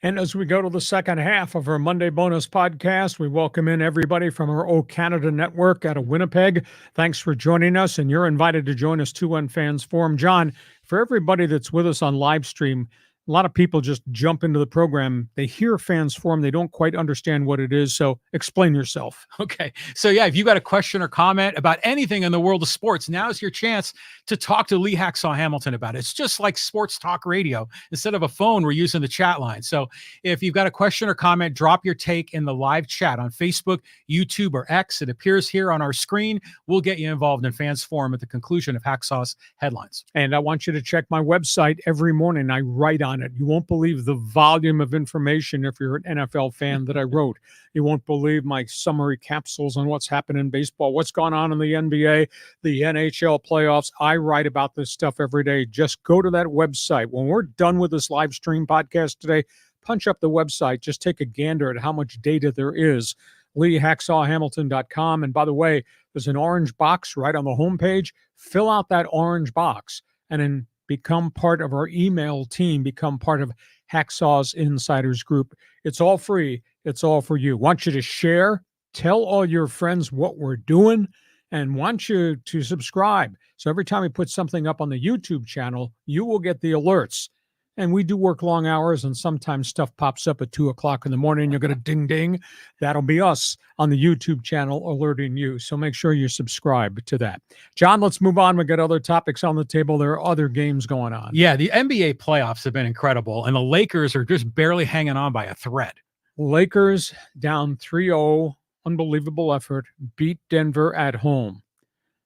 And as we go to the second half of our Monday bonus podcast, we welcome in everybody from our O Canada network out of Winnipeg. Thanks for joining us, and you're invited to join us too on Fans Forum. John, for everybody that's with us on live stream, a lot of people just jump into the program. They hear Fans Forum. They don't quite understand what it is. So explain yourself. Okay. So yeah, if you got a question or comment about anything in the world of sports, now's your chance to talk to Lee Hacksaw Hamilton about it. It's just like sports talk radio. Instead of a phone, we're using the chat line. So if you've got a question or comment, drop your take in the live chat on Facebook, YouTube, or X. It appears here on our screen. We'll get you involved in Fans Forum at the conclusion of Hacksaw's headlines. And I want you to check my website every morning. I write on it. You won't believe the volume of information if you're an NFL fan that I wrote. You won't believe my summary capsules on what's happened in baseball, what's gone on in the NBA, the NHL playoffs. I write about this stuff every day. Just go to that website. When we're done with this live stream podcast today, punch up the website. Just take a gander at how much data there is. LeeHacksawHamilton.com. And by the way, there's an orange box right on the homepage. Fill out that orange box and then become part of our email team, become part of Hacksaw's Insiders Group. It's all free. It's all for you. Want you to share, tell all your friends what we're doing, and want you to subscribe. So every time we put something up on the YouTube channel, you will get the alerts. And we do work long hours, and sometimes stuff pops up at 2 o'clock in the morning. You're going to ding, ding. That'll be us on the YouTube channel alerting you. So make sure you subscribe to that. John, let's move on. We've got other topics on the table. There are other games going on. Yeah, the NBA playoffs have been incredible, and the Lakers are just barely hanging on by a thread. Lakers down 3-0. Unbelievable effort. Beat Denver at home.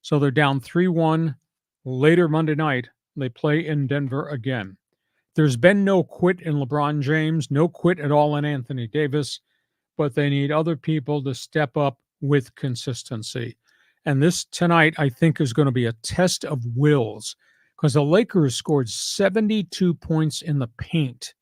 So they're down 3-1. Later Monday night, they play in Denver again. There's been no quit in LeBron James, no quit at all in Anthony Davis, but they need other people to step up with consistency. And this tonight, I think, is going to be a test of wills because the Lakers scored 72 points in the paint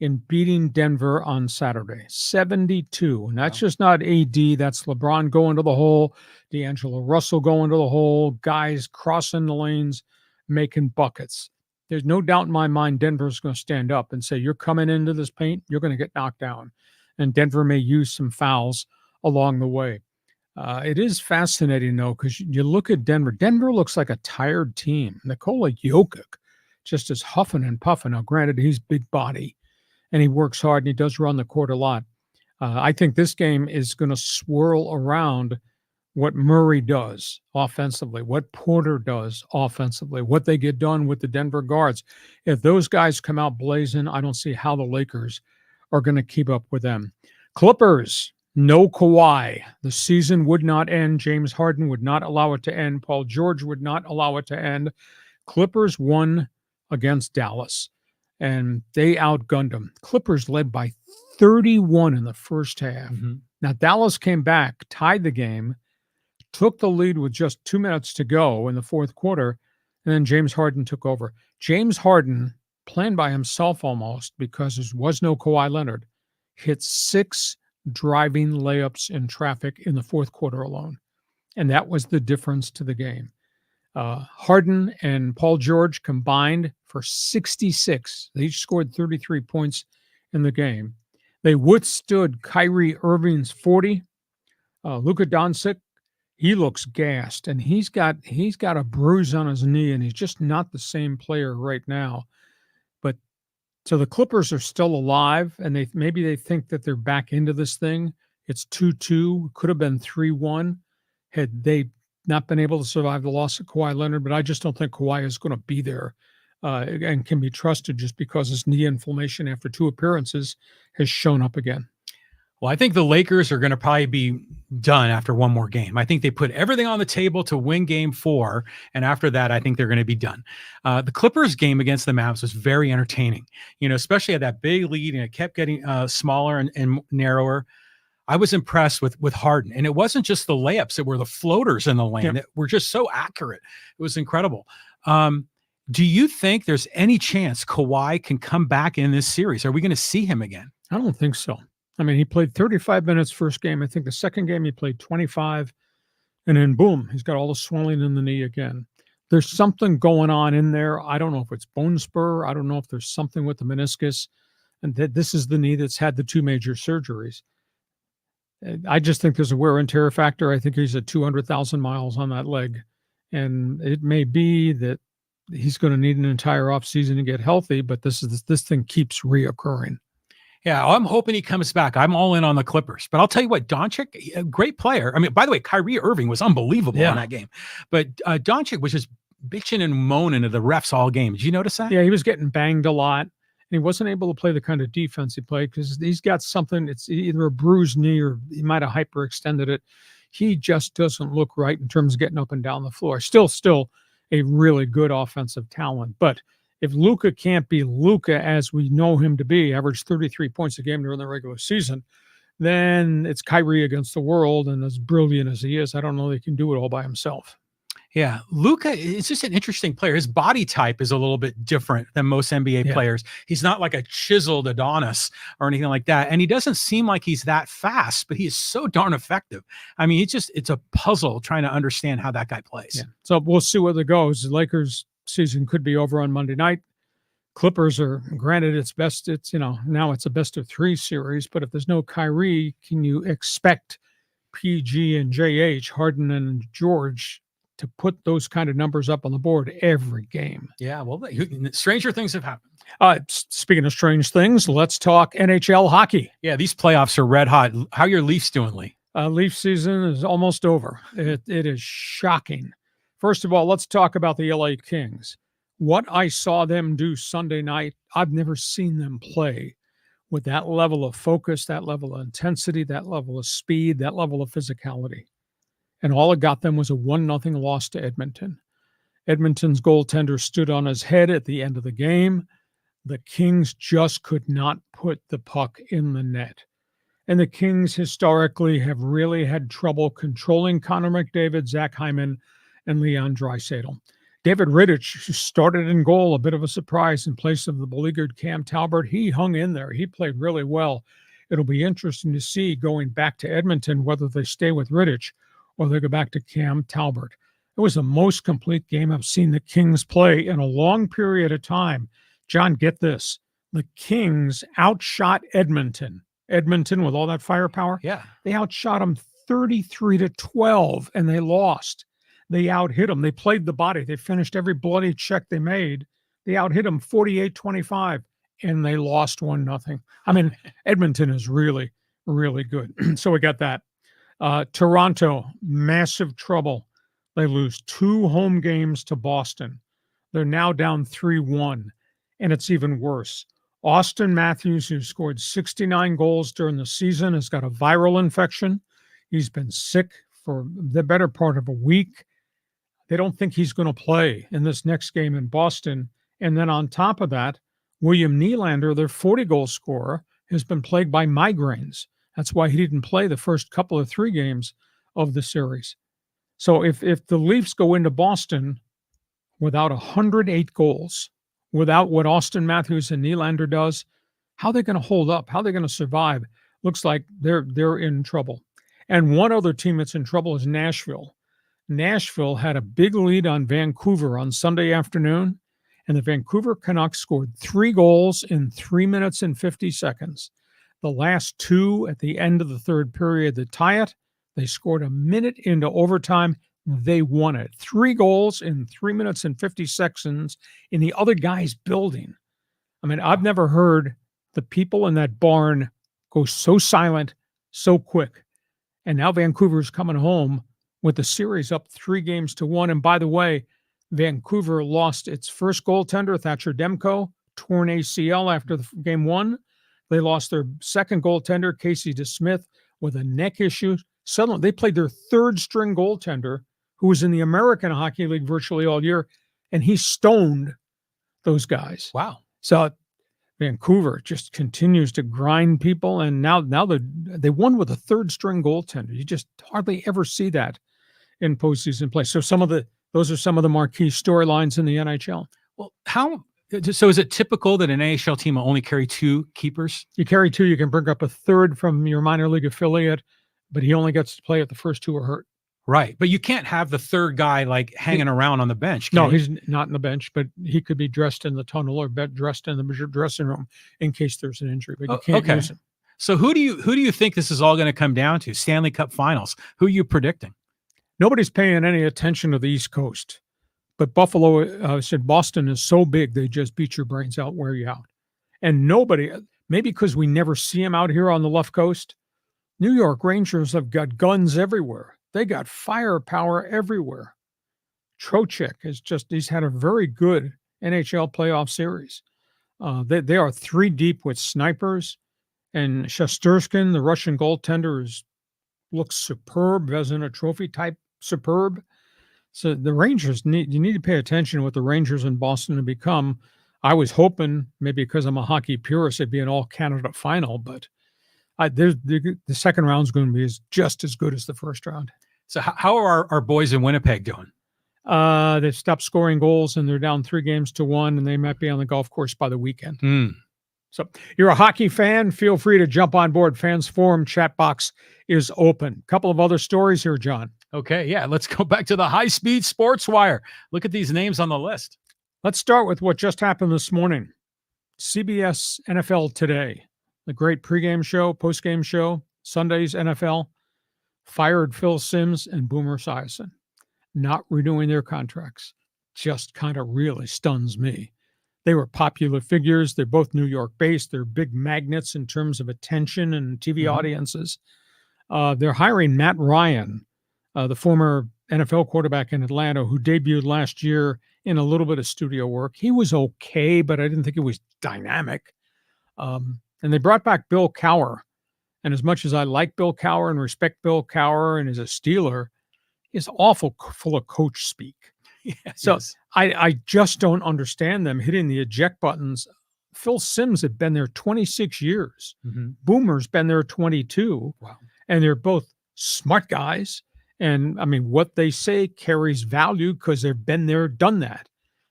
in beating Denver on Saturday. 72. And that's just not AD. That's LeBron going to the hole, D'Angelo Russell going to the hole, guys crossing the lanes, making buckets. There's no doubt in my mind Denver's going to stand up and say, you're coming into this paint, you're going to get knocked down. And Denver may use some fouls along the way. It is fascinating, though, because you look at Denver. Denver looks like a tired team. Nikola Jokic just is huffing and puffing. Now, granted, he's big body, and he works hard, and he does run the court a lot. I think this game is going to swirl around what Murray does offensively, what Porter does offensively, what they get done with the Denver guards. If those guys come out blazing, I don't see how the Lakers are going to keep up with them. Clippers, no Kawhi. The season would not end. James Harden would not allow it to end. Paul George would not allow it to end. Clippers won against Dallas, and they outgunned them. Clippers led by 31 in the first half. Mm-hmm. Now, Dallas came back, tied the game, took the lead with just 2 minutes to go in the fourth quarter, and then James Harden took over. James Harden, playing by himself almost because there was no Kawhi Leonard, hit 6 driving layups in traffic in the fourth quarter alone. And that was the difference to the game. Harden and Paul George combined for 66. They each scored 33 points in the game. They withstood Kyrie Irving's 40. Luka Doncic, he looks gassed, and he's got a bruise on his knee, and he's just not the same player right now. But so the Clippers are still alive, and maybe they think that they're back into this thing. It's 2-2, could have been 3-1 had they not been able to survive the loss of Kawhi Leonard. But I just don't think Kawhi is going to be there and can be trusted, just because his knee inflammation after 2 appearances has shown up again. Well, I think the Lakers are going to probably be done after one more game. I think they put everything on the table to win game 4. And after that, I think they're going to be done. The Clippers game against the Mavs was very entertaining, especially at that big lead, and it kept getting smaller and narrower. I was impressed with Harden. And it wasn't just the layups. It were the floaters in the lane that were just so accurate. It was incredible. Do you think there's any chance Kawhi can come back in this series? Are we going to see him again? I don't think so. I mean, he played 35 minutes first game. I think the second game he played 25, and then boom, he's got all the swelling in the knee again. There's something going on in there. I don't know if it's bone spur. I don't know if there's something with the meniscus, and that this is the knee that's had the 2 major surgeries. I just think there's a wear and tear factor. I think he's at 200,000 miles on that leg, and it may be that he's going to need an entire offseason to get healthy, but this thing keeps reoccurring. Yeah, I'm hoping he comes back. I'm all in on the Clippers. But I'll tell you what, Doncic, a great player. I mean, by the way, Kyrie Irving was unbelievable in that game. But Doncic was just bitching and moaning to the refs all game. Did you notice that? Yeah, he was getting banged a lot. And he wasn't able to play the kind of defense he played because he's got something. It's either a bruised knee or he might have hyperextended it. He just doesn't look right in terms of getting up and down the floor. Still a really good offensive talent. But if Luka can't be Luka as we know him to be, average 33 points a game during the regular season, then it's Kyrie against the world. And as brilliant as he is, I don't know he can do it all by himself. Yeah, Luka is just an interesting player. His body type is a little bit different than most NBA players. He's not like a chiseled Adonis or anything like that. And he doesn't seem like he's that fast, but he is so darn effective. I mean, it's a puzzle trying to understand how that guy plays. Yeah. So we'll see where it goes. The Lakers season could be over on Monday night. Clippers are, granted, now it's a best of 3 series, but if there's no Kyrie, can you expect PG and JH, Harden and George, to put those kind of numbers up on the board every game? Yeah, well, stranger things have happened. Speaking of strange things, let's talk NHL hockey. Yeah, these playoffs are red hot. How are your Leafs doing, Lee? Leaf season is almost over. It is shocking. First of all, let's talk about the LA Kings. What I saw them do Sunday night, I've never seen them play with that level of focus, that level of intensity, that level of speed, that level of physicality. And all it got them was a 1-0 loss to Edmonton. Edmonton's goaltender stood on his head at the end of the game. The Kings just could not put the puck in the net. And the Kings historically have really had trouble controlling Connor McDavid, Zach Hyman, and Leon Draisaitl. David Rittich, who started in goal, a bit of a surprise in place of the beleaguered Cam Talbot, he hung in there. He played really well. It'll be interesting to see going back to Edmonton whether they stay with Rittich or they go back to Cam Talbot. It was the most complete game I've seen the Kings play in a long period of time. John, get this. The Kings outshot Edmonton. Edmonton with all that firepower. Yeah. They outshot them 33-12, and they lost. They outhit them. They played the body. They finished every bloody check they made. They outhit them 48-25, and they lost 1-0. I mean, Edmonton is really, really good. So we got that. Toronto, massive trouble. They lose 2 home games to Boston. They're now down 3-1, and it's even worse. Austin Matthews, who scored 69 goals during the season, has got a viral infection. He's been sick for the better part of a week. They don't think he's going to play in this next game in Boston. And then on top of that, William Nylander, their 40-goal scorer, has been plagued by migraines. That's why he didn't play the first couple of 3 games of the series. So if the Leafs go into Boston without 108 goals, without what Austin Matthews and Nylander does, how are they going to hold up? How are they going to survive? Looks like they're in trouble. And one other team that's in trouble is Nashville. Nashville had a big lead on Vancouver on Sunday afternoon, and the Vancouver Canucks scored 3 goals in 3 minutes and 50 seconds. The last 2 at the end of the third period that tie it, They scored a minute into overtime. They won it. 3 goals in 3 minutes and 50 seconds in the other guy's building. I mean, I've never heard the people in that barn go so silent so quick. And now Vancouver's coming home with the series up 3-1. And by the way, Vancouver lost its first goaltender, Thatcher Demko, torn ACL after game 1. They lost their second goaltender, Casey DeSmith, with a neck issue. Suddenly, they played their third-string goaltender, who was in the American Hockey League virtually all year, and he stoned those guys. Wow. So Vancouver just continues to grind people, and now they won with a third-string goaltender. You just hardly ever see that in postseason play. So those are some of the marquee storylines in the NHL. Well, so is it typical that an AHL team will only carry 2 keepers? You carry 2, you can bring up a third from your minor league affiliate, but he only gets to play if the first 2 are hurt. Right. But you can't have the third guy like hanging around on the bench. No, he's not in the bench, but he could be dressed in the tunnel or dressed in the dressing room in case there's an injury, but you can't use him. So who do you think this is all going to come down to? Stanley Cup Finals. Who are you predicting? Nobody's paying any attention to the East Coast, but Buffalo said Boston is so big, they just beat your brains out, wear you out. And nobody, maybe because we never see them out here on the left coast, New York Rangers have got guns everywhere. They got firepower everywhere. Trocheck he's had a very good NHL playoff series. They are 3 deep with snipers, and Shesterkin, the Russian goaltender, looks superb, as in a trophy type superb. So the Rangers you need to pay attention to what the Rangers in Boston have become. I was hoping, maybe because I'm a hockey purist, it'd be an all Canada final, but the second round is going to be just as good as the first round. So how are our boys in Winnipeg doing? They've stopped scoring goals, and they're down 3-1, and they might be on the golf course by the weekend. So you're a hockey fan, feel free to jump on board. Fans Forum chat box is open. A couple of other stories here, John. Okay, yeah, let's go back to the high-speed sports wire. Look at these names on the list. Let's start with what just happened this morning. CBS NFL Today, the great pregame show, postgame show, Sunday's NFL, fired Phil Simms and Boomer Esiason, not renewing their contracts. Just kind of really stuns me. They were popular figures. They're both New York-based. They're big magnets in terms of attention and TV audiences. They're hiring Matt Ryan, the former NFL quarterback in Atlanta, who debuted last year in a little bit of studio work. He was okay, but I didn't think it was dynamic. And they brought back Bill Cowher. And as much as I like Bill Cowher and respect Bill Cowher and is a Steeler, he's awful full of coach speak. Yes. I just don't understand them hitting the eject buttons. Phil Simms had been there 26 years. Boomer's been there 22. Wow. And they're both smart guys. And I mean, what they say carries value because they've been there, done that.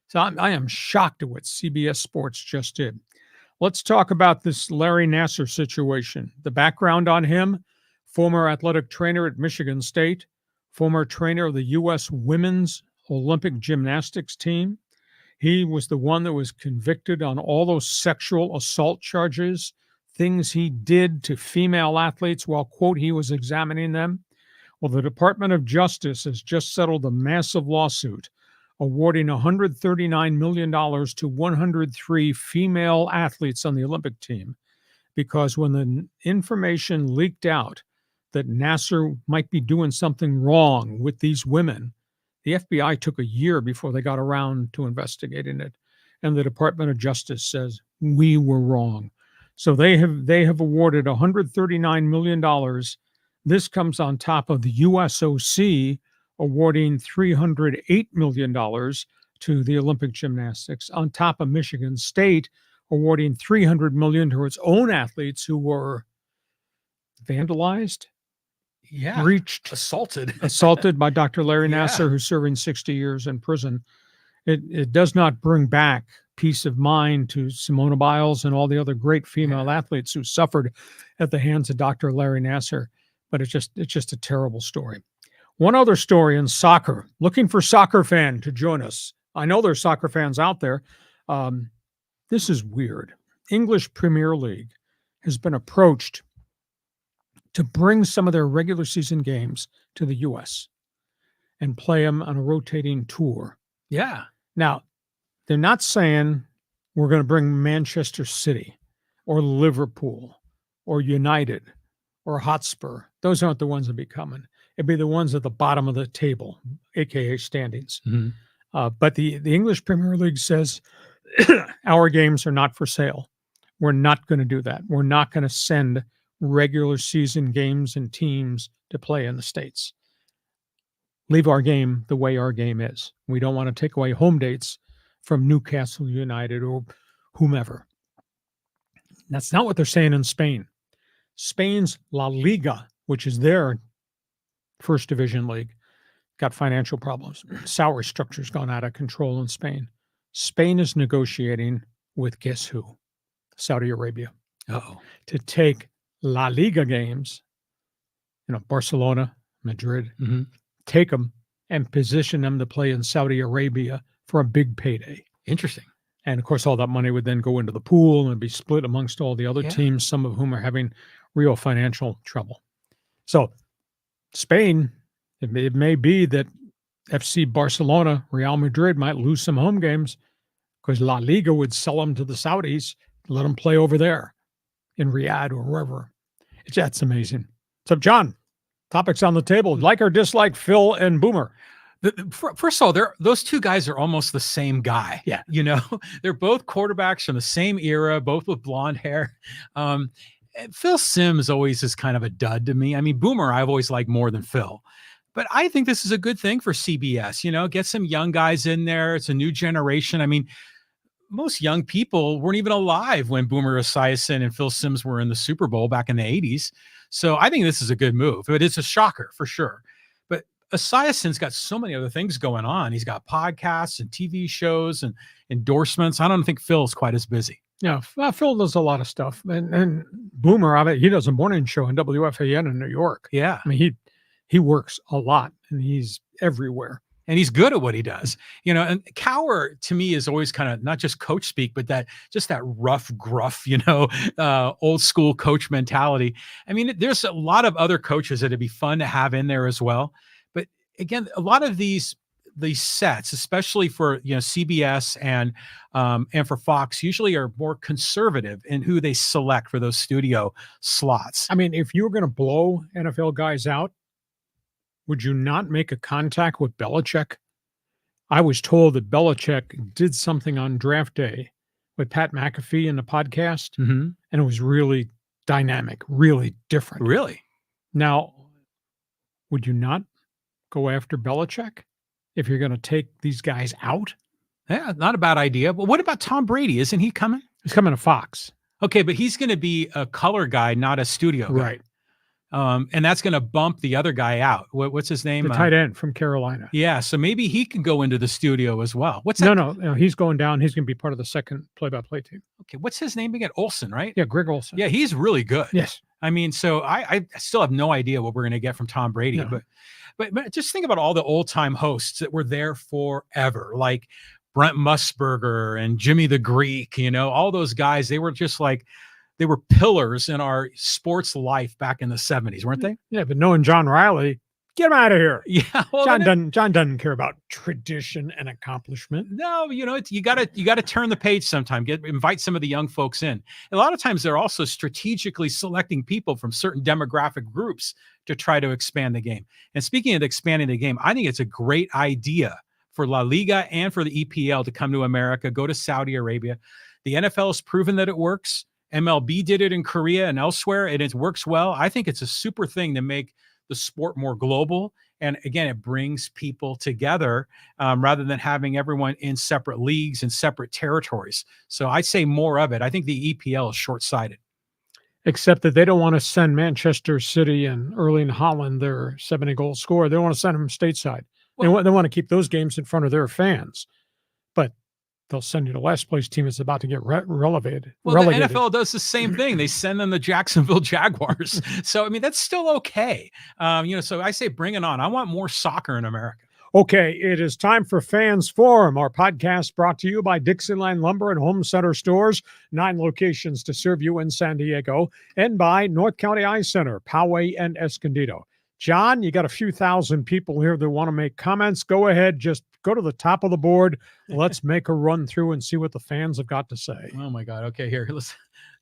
So I am shocked at what CBS Sports just did. Let's talk about this Larry Nassar situation. The background on him: former athletic trainer at Michigan State, former trainer of the U.S. Women's Olympic Gymnastics team. He was the one that was convicted on all those sexual assault charges, things he did to female athletes while, quote, he was examining them. Well, the Department of Justice has just settled a massive lawsuit awarding $139 million to 103 female athletes on the Olympic team, because when the information leaked out that Nassar might be doing something wrong with these women, the FBI took a year before they got around to investigating it. And the Department of Justice says, we were wrong. So they have awarded $139 million. This comes on top of the USOC awarding $308 million to the Olympic gymnastics, on top of Michigan State awarding $300 million to its own athletes who were vandalized, breached, assaulted by Dr. Larry Nassar, who's serving 60 years in prison. It does not bring back peace of mind to Simone Biles and all the other great female athletes who suffered at the hands of Dr. Larry Nassar. But it's just a terrible story. One other story in soccer, looking for soccer fan to join us. I know there's soccer fans out there. This is weird. English Premier League has been approached to bring some of their regular season games to the U.S. and play them on a rotating tour. Yeah. Now, they're not saying we're going to bring Manchester City or Liverpool or United or Hotspur. Those aren't the ones that be coming. It'd be the ones at the bottom of the table, aka standings. But the English Premier League says our games are not for sale. We're not going to do that. We're not going to send regular season games and teams to play in the States. Leave our game the way our game is. We don't want to take away home dates from Newcastle United or whomever. That's not what they're saying in Spain. Spain's La Liga, which is their first division league, got financial problems. Salary structure's gone out of control in Spain. Spain is negotiating with guess who? Saudi Arabia. To take La Liga games, Barcelona, Madrid, take them and position them to play in Saudi Arabia for a big payday. Interesting. And of course, all that money would then go into the pool and be split amongst all the other teams, some of whom are having real financial trouble. So Spain, it may be that FC Barcelona, Real Madrid might lose some home games because La Liga would sell them to the Saudis, let them play over there in Riyadh or wherever. That's amazing. So, John, topics on the table. Like or dislike Phil and Boomer? First of all, those two guys are almost the same guy. Yeah. They're both quarterbacks from the same era, both with blonde hair. Phil Simms always is kind of a dud to me. I mean, Boomer, I've always liked more than Phil. But I think this is a good thing for CBS, get some young guys in there. It's a new generation. I mean, most young people weren't even alive when Boomer Esiason and Phil Simms were in the Super Bowl back in the 80s. So I think this is a good move, but it's a shocker for sure. But Esiason's got so many other things going on. He's got podcasts and TV shows and endorsements. I don't think Phil's quite as busy. Yeah, Phil does a lot of stuff. And Boomer, he does a morning show on WFAN in New York. Yeah. I mean, he works a lot and he's everywhere. And he's good at what he does, and Cowher to me is always kind of not just coach speak, but that rough, gruff, old school coach mentality. I mean, there's a lot of other coaches that'd be fun to have in there as well. But again, a lot of these sets, especially for, CBS and for Fox, usually are more conservative in who they select for those studio slots. I mean, if you were going to blow NFL guys out, would you not make a contact with Belichick? I was told that Belichick did something on draft day with Pat McAfee in the podcast, and it was really dynamic, really different. Really? Now, would you not go after Belichick if you're going to take these guys out? Yeah, not a bad idea. But what about Tom Brady? Isn't he coming? He's coming to Fox. Okay, but he's going to be a color guy, not a studio guy. Right. And that's going to bump the other guy out. What's his name? The tight end from Carolina. Yeah, so maybe he can go into the studio as well. What's that? No, he's going down. He's going to be part of the second play-by-play team. Okay, what's his name again? Olsen, right? Yeah, Greg Olsen. Yeah, he's really good. Yes. I mean, so I still have no idea what we're going to get from Tom Brady, No. but just think about all the old-time hosts that were there forever, like Brent Musburger and Jimmy the Greek, all those guys. They were just like, they were pillars in our sports life back in the 70s, weren't they? Yeah, but knowing John Riley, get him out of here. Yeah, well, John doesn't care about tradition and accomplishment. No, you got to turn the page sometime. Invite some of the young folks in. A lot of times they're also strategically selecting people from certain demographic groups to try to expand the game. And speaking of expanding the game, I think it's a great idea for La Liga and for the EPL to come to America, go to Saudi Arabia. The NFL has proven that it works. MLB did it in Korea and elsewhere, and it works well. I think it's a super thing to make the sport more global. And again, it brings people together rather than having everyone in separate leagues and separate territories. So I'd say more of it. I think the EPL is short-sighted. Except that they don't want to send Manchester City and Erling Haaland their 70-goal scorer. They don't want to send them stateside. Well, they want to keep those games in front of their fans. But they'll send you the last place team that's about to get relegated. Well, the NFL does the same thing. They send them the Jacksonville Jaguars. So, I mean, that's still okay. So I say bring it on. I want more soccer in America. Okay, it is time for Fans Forum, our podcast brought to you by DIXIELINE Lumber and Home Center Stores, 9 locations to serve you in San Diego, and by North County Eye Center, Poway and Escondido. John, you got a few thousand people here that want to make comments. Go ahead, just go to the top of the board. Let's make a run through and see what the fans have got to say. Oh, my God. Okay, here. Let's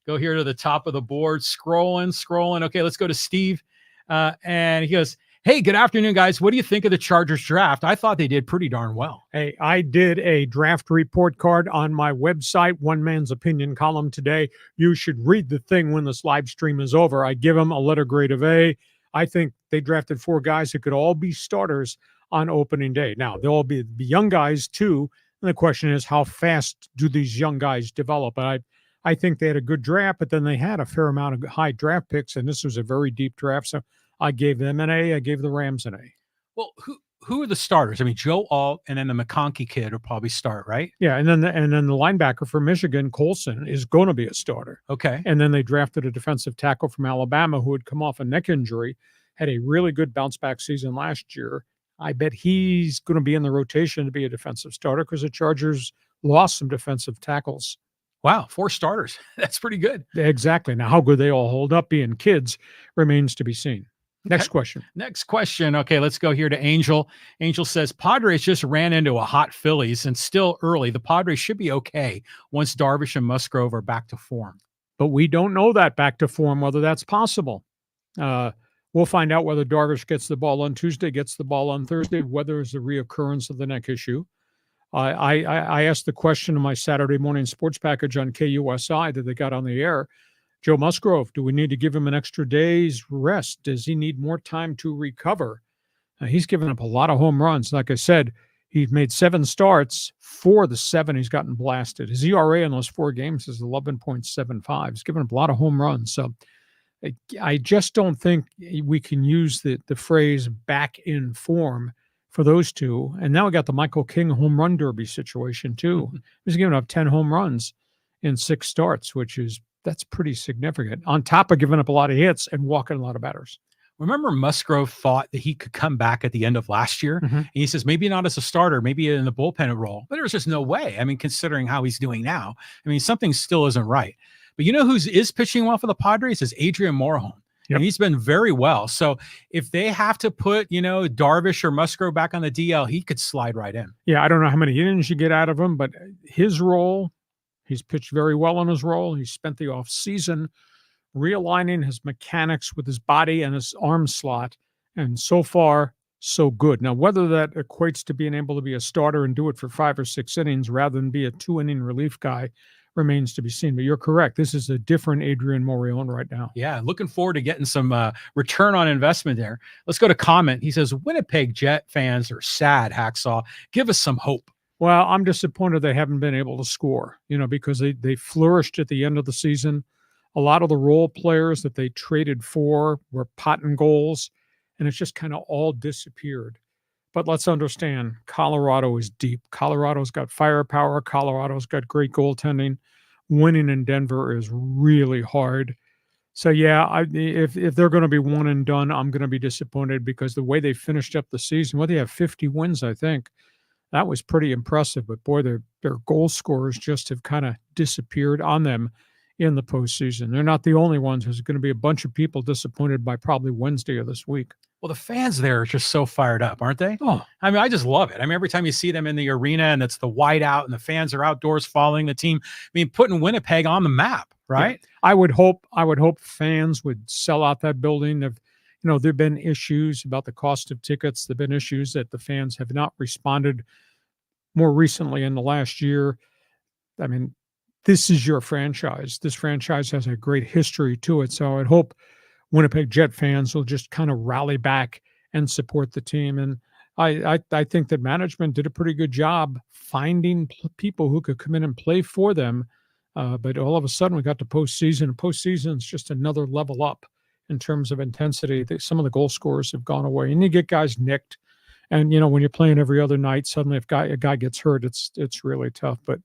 go here to the top of the board. Scrolling. Okay, let's go to Steve. And he goes, hey, good afternoon, guys. What do you think of the Chargers draft? I thought they did pretty darn well. Hey, I did a draft report card on my website, One Man's Opinion column today. You should read the thing when this live stream is over. I give them a letter grade of A. I think they drafted 4 guys who could all be starters on opening day. Now, they'll all be young guys, too. And the question is, how fast do these young guys develop? I think they had a good draft, but then they had a fair amount of high draft picks, and this was a very deep draft. So I gave them an A. I gave the Rams an A. Well, who are the starters? I mean, Joe Alt and then the McConkey kid will probably start, right? Yeah, and then the linebacker for Michigan, Colson, is going to be a starter. Okay. And then they drafted a defensive tackle from Alabama who had come off a neck injury, had a really good bounce-back season last year. I bet he's going to be in the rotation to be a defensive starter because the Chargers lost some defensive tackles. Wow, 4 starters. That's pretty good. Exactly. Now, how good they all hold up being kids remains to be seen. Next question. Next question. Okay, let's go here to Angel. Angel says, Padres just ran into a hot Phillies and still early. The Padres should be okay once Darvish and Musgrove are back to form. But we don't know that back to form, whether that's possible. We'll find out whether Darvish gets the ball on Tuesday, gets the ball on Thursday, whether it's a reoccurrence of the neck issue. I asked the question in my Saturday morning sports package on KUSI that they got on the air. Joe Musgrove, do we need to give him an extra day's rest? Does he need more time to recover? He's given up a lot of home runs. Like I said, he's made 7 starts. 4 of the 7 he's gotten blasted. His ERA in those 4 games is 11.75. He's given up a lot of home runs. So I just don't think we can use the phrase back in form for those two. And now we got the Michael King home run derby situation too. He's given up 10 home runs in 6 starts, that's pretty significant, on top of giving up a lot of hits and walking a lot of batters. Remember Musgrove thought that he could come back at the end of last year? Mm-hmm. And he says, maybe not as a starter, maybe in the bullpen role. But there's just no way. I mean, considering how he's doing now, I mean, something still isn't right. But you know who is pitching well for the Padres is Adrian Morejon. Yep. And he's been very well. So if they have to put, Darvish or Musgrove back on the DL, he could slide right in. Yeah, I don't know how many innings you get out of him, but his role, he's pitched very well in his role. He spent the offseason realigning his mechanics with his body and his arm slot, and so far, so good. Now, whether that equates to being able to be a starter and do it for 5 or 6 innings rather than be a 2-inning relief guy remains to be seen. But you're correct. This is a different Adrian Morejon right now. Yeah, looking forward to getting some return on investment there. Let's go to comment. He says, Winnipeg Jet fans are sad, Hacksaw. Give us some hope. Well, I'm disappointed they haven't been able to score, because they flourished at the end of the season. A lot of the role players that they traded for were pot and goals, and it's just kind of all disappeared. But let's understand, Colorado is deep. Colorado's got firepower. Colorado's got great goaltending. Winning in Denver is really hard. So, yeah, if they're going to be one and done, I'm going to be disappointed because the way they finished up the season, they have 50 wins, I think. That was pretty impressive. But, boy, their goal scorers just have kind of disappeared on them in the postseason. They're not the only ones. There's going to be a bunch of people disappointed by probably Wednesday of this week. Well, the fans there are just so fired up, aren't they? Oh, I mean, I just love it. I mean, every time you see them in the arena and it's the whiteout and the fans are outdoors following the team, I mean, putting Winnipeg on the map, right? Yeah. I would hope fans would sell out that building. There've been issues about the cost of tickets. There've been issues that the fans have not responded more recently in the last year. I mean, this is your franchise. This franchise has a great history to it. So I'd hope Winnipeg Jet fans will just kind of rally back and support the team. And I think that management did a pretty good job finding people who could come in and play for them. But all of a sudden we got to postseason. Postseason is just another level up in terms of intensity. Some of the goal scorers have gone away, and you get guys nicked. And, when you're playing every other night, suddenly if a guy gets hurt, it's really tough. But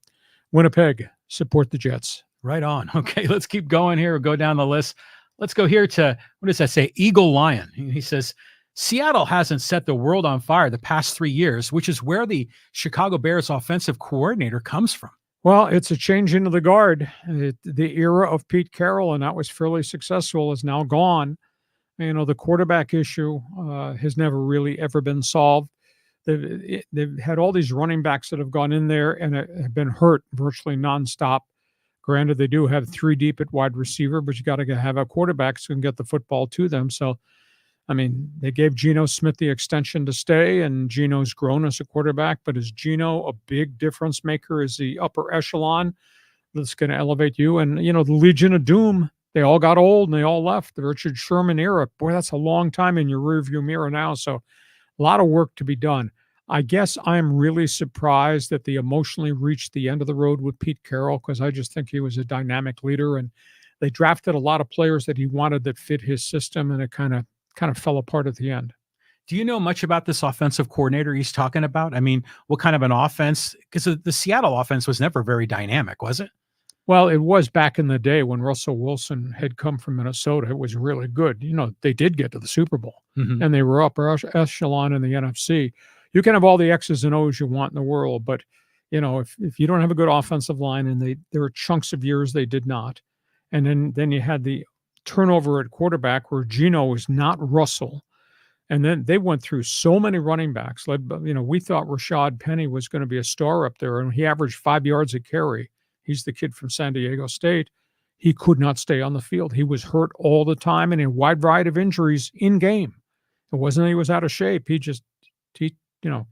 Winnipeg, support the Jets. Right on. Okay, let's keep going here. We'll go down the list. Let's go here to, what does that say? Eagle Lion. He says, Seattle hasn't set the world on fire the past 3 years, which is where the Chicago Bears offensive coordinator comes from. Well, it's a change into the guard. The era of Pete Carroll, and that was fairly successful, is now gone. The quarterback issue has never really ever been solved. They've had all these running backs that have gone in there and have been hurt virtually nonstop. Granted, they do have 3 deep at wide receiver, but you got to have a quarterback who can get the football to them. So, they gave Geno Smith the extension to stay, and Geno's grown as a quarterback. But is Geno a big difference maker? Is the upper echelon that's going to elevate you? And, the Legion of Doom, they all got old and they all left. The Richard Sherman era, boy, that's a long time in your rearview mirror now. So a lot of work to be done. I guess I'm really surprised that they emotionally reached the end of the road with Pete Carroll, because I just think he was a dynamic leader, and they drafted a lot of players that he wanted that fit his system, and it kind of fell apart at the end. Do you know much about this offensive coordinator he's talking about? What kind of an offense? Because the Seattle offense was never very dynamic, was it? Well, it was back in the day when Russell Wilson had come from Minnesota. It was really good. They did get to the Super Bowl, and they were upper echelon in the NFC. You can have all the X's and O's you want in the world, but if you don't have a good offensive line, and there were chunks of years they did not, and then you had the turnover at quarterback where Geno was not Russell, and then they went through so many running backs. We thought Rashad Penny was going to be a star up there, and he averaged 5 yards a carry. He's the kid from San Diego State. He could not stay on the field. He was hurt all the time and a wide variety of injuries in game. It wasn't that he was out of shape. He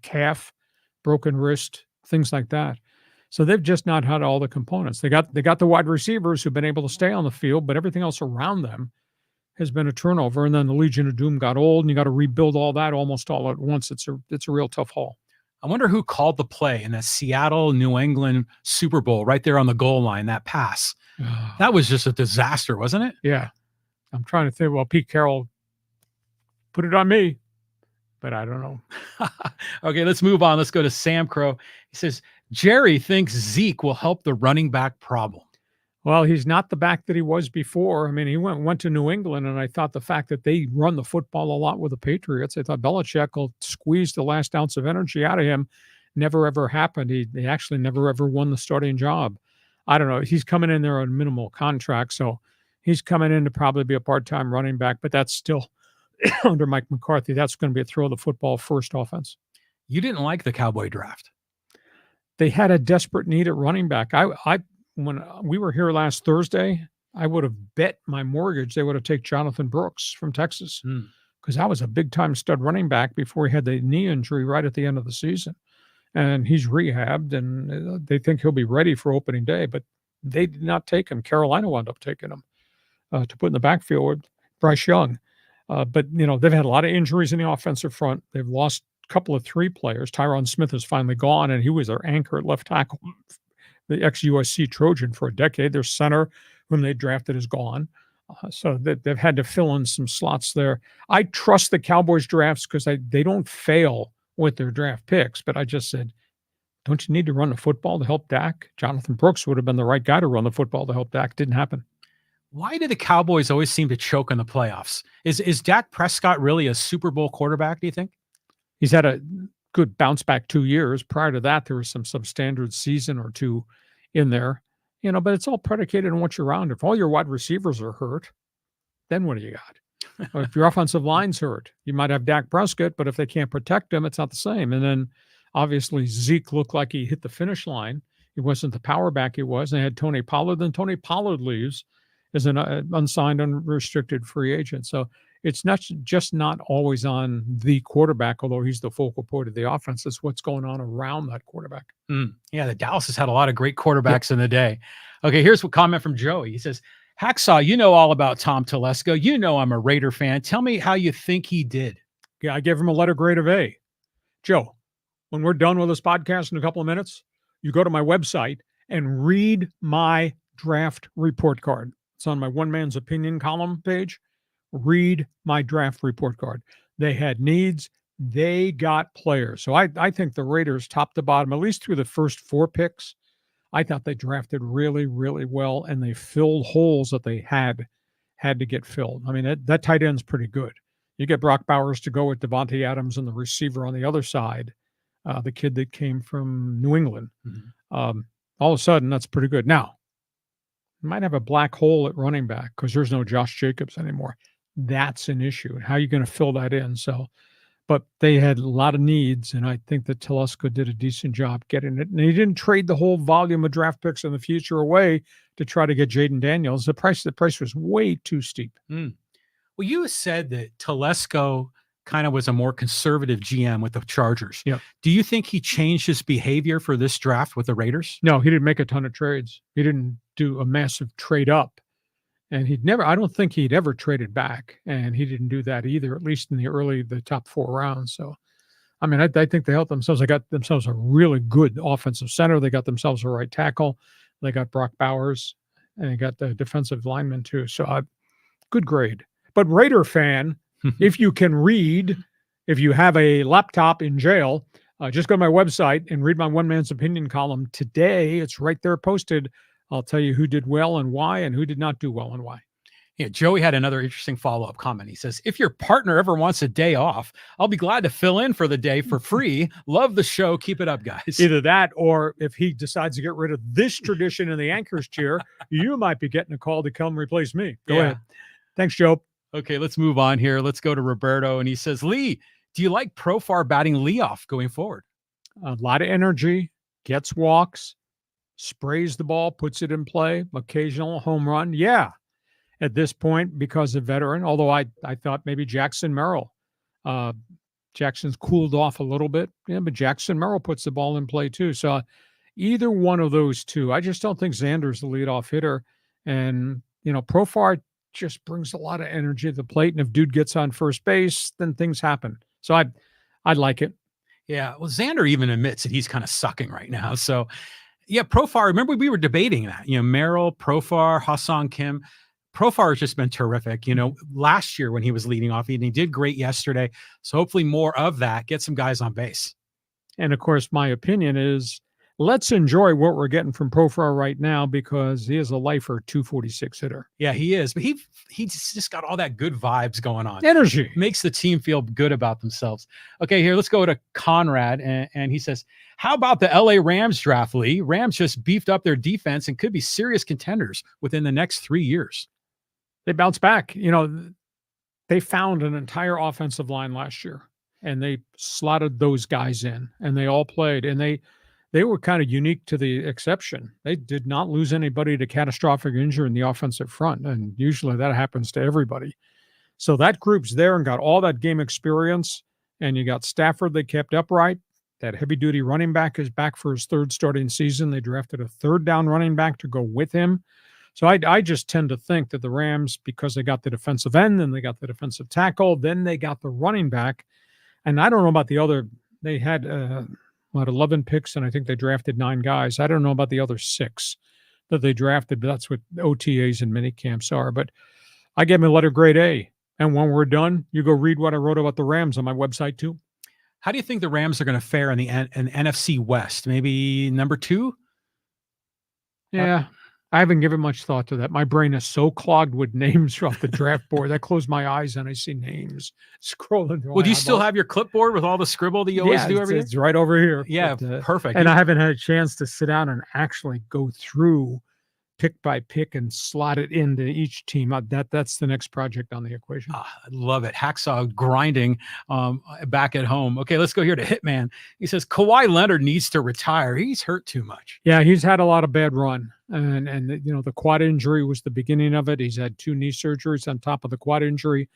calf, broken wrist, things like that. So they've just not had all the components. They got the wide receivers who've been able to stay on the field, but everything else around them has been a turnover. And then the Legion of Doom got old, and you got to rebuild all that almost all at once. It's a real tough haul. I wonder who called the play in that Seattle, New England Super Bowl right there on the goal line, that pass. That was just a disaster, wasn't it? Yeah. I'm trying to think. Well, Pete Carroll put it on me, but I don't know. Okay, let's move on. Let's go to Sam Crow. He says, Jerry thinks Zeke will help the running back problem. Well, he's not the back that he was before. He went to New England, and I thought the fact that they run the football a lot with the Patriots, I thought Belichick will squeeze the last ounce of energy out of him. Never, ever happened. He actually never, ever won the starting job. I don't know. He's coming in there on a minimal contract, so he's coming in to probably be a part-time running back, but that's still, under Mike McCarthy, that's going to be a throw the football first offense. You didn't like the Cowboy draft. They had a desperate need at running back. When we were here last Thursday, I would have bet my mortgage they would have taken Jonathan Brooks from Texas, because that was a big-time stud running back before he had the knee injury right at the end of the season. And he's rehabbed, and they think he'll be ready for opening day, but they did not take him. Carolina wound up taking him to put in the backfield with Bryce Young. But they've had a lot of injuries in the offensive front. They've lost a couple of 3 players. Tyron Smith is finally gone, and he was their anchor at left tackle, the ex-USC Trojan for a decade. Their center, whom they drafted, is gone. So they've had to fill in some slots there. I trust the Cowboys drafts because they don't fail with their draft picks. But I just said, don't you need to run the football to help Dak? Jonathan Brooks would have been the right guy to run the football to help Dak. Didn't happen. Why do the Cowboys always seem to choke in the playoffs? Is Dak Prescott really a Super Bowl quarterback, do you think? He's had a good bounce back 2 years. Prior to that, there was some substandard season or two in there, but it's all predicated on what you're around. If all your wide receivers are hurt, then what do you got? Or if your offensive line's hurt, you might have Dak Prescott, but if they can't protect him, it's not the same. And then obviously Zeke looked like he hit the finish line. He wasn't the power back he was. They had Tony Pollard. Then Tony Pollard leaves as an unsigned, unrestricted free agent. So it's not always on the quarterback, although he's the focal point of the offense. It's what's going on around that quarterback. Yeah, the Dallas has had a lot of great quarterbacks in the day. Okay, here's a comment from Joey. He says, Hacksaw, you know all about Tom Telesco. You know I'm a Raider fan. Tell me how you think he did. Yeah, I gave him a letter grade of A. Joe, when we're done with this podcast in a couple of minutes, you go to my website and read my draft report card. It's on my One Man's Opinion column page. Read my draft report card. They had needs. They got players. So I think the Raiders, top to bottom, at least through the first 4 picks, I thought they drafted really, really well, and they filled holes that they had to get filled. That tight end's pretty good. You get Brock Bowers to go with Devontae Adams and the receiver on the other side, the kid that came from New England. All of a sudden, that's pretty good. Now, you might have a black hole at running back because there's no Josh Jacobs anymore. That's an issue. How are you going to fill that in? So, but they had a lot of needs, and I think that Telesco did a decent job getting it. And he didn't trade the whole volume of draft picks in the future away to try to get Jaden Daniels. The price was way too steep. Well, you said that Telesco kind of was a more conservative GM with the Chargers. Yeah. Do you think he changed his behavior for this draft with the Raiders? No, he didn't make a ton of trades. He didn't do a massive trade up. And I don't think he'd ever traded back. And he didn't do that either, at least in the top 4 rounds. So, I mean, I think they helped themselves. They got themselves a really good offensive center. They got themselves a right tackle. They got Brock Bowers, and they got the defensive lineman too. So, good grade. But Raider fan, if you can read, if you have a laptop in jail, just go to my website and read my One Man's Opinion column today. It's right there posted. I'll tell you who did well and why, and who did not do well and why. Yeah, Joey had another interesting follow-up comment. He says, if your partner ever wants a day off, I'll be glad to fill in for the day for free. Love the show. Keep it up, guys. Either that, or if he decides to get rid of this tradition in the anchor's chair, you might be getting a call to come replace me. Go ahead. Thanks, Joe. Okay, let's move on here. Let's go to Roberto. And he says, Lee, do you like Profar batting leadoff going forward? A lot of energy, gets walks, sprays the ball, puts it in play, occasional home run. Yeah, at this point, because of veteran, although I thought maybe Jackson Merrill. Jackson's cooled off a little bit, but Jackson Merrill puts the ball in play too. So either one of those two. I just don't think Xander's the leadoff hitter. And, Profar just brings a lot of energy to the plate. And if dude gets on first base, then things happen. So I like it. Yeah, well, Xander even admits that he's kind of sucking right now. So, yeah, Profar, remember we were debating that, Merrill, Profar, Ha-Seong Kim. Profar has just been terrific, last year when he was leading off, and he did great yesterday. So hopefully more of that, get some guys on base. And of course, my opinion is let's enjoy what we're getting from Profar right now because he is a lifer 246 hitter. Yeah, he is. But he's just got all that good vibes going on. Energy. Makes the team feel good about themselves. Okay, here, let's go to Conrad. And he says, how about the LA Rams draft, Lee? Rams just beefed up their defense and could be serious contenders within the next 3 years. They bounce back. They found an entire offensive line last year, and they slotted those guys in, and they all played, and they were kind of unique to the exception. They did not lose anybody to catastrophic injury in the offensive front, and usually that happens to everybody. So that group's there and got all that game experience, and you got Stafford they kept upright. That heavy-duty running back is back for his 3rd starting season. They drafted a 3rd down running back to go with him. So I just tend to think that the Rams, because they got the defensive end, then they got the defensive tackle, then they got the running back. And I don't know about the other. They had 11 picks, and I think they drafted 9 guys. I don't know about the other 6 that they drafted, but that's what OTAs and mini camps are. But I gave them a letter grade A. And when we're done, you go read what I wrote about the Rams on my website too. How do you think the Rams are going to fare in the NFC West? Maybe number 2? Yeah. I haven't given much thought to that. My brain is so clogged with names off the draft board. I close my eyes and I see names scrolling. Well, do you still have your clipboard with all the scribble that you always do every year? It's right over here. Yeah, perfect. And I haven't had a chance to sit down and actually go through pick by pick and slot it into each team. That's the next project on the equation. I love it. Hacksaw grinding back at home. Okay, let's go here to Hitman. He says, Kawhi Leonard needs to retire. He's hurt too much. Yeah, he's had a lot of bad run. And the quad injury was the beginning of it. He's had 2 knee surgeries on top of the quad injury.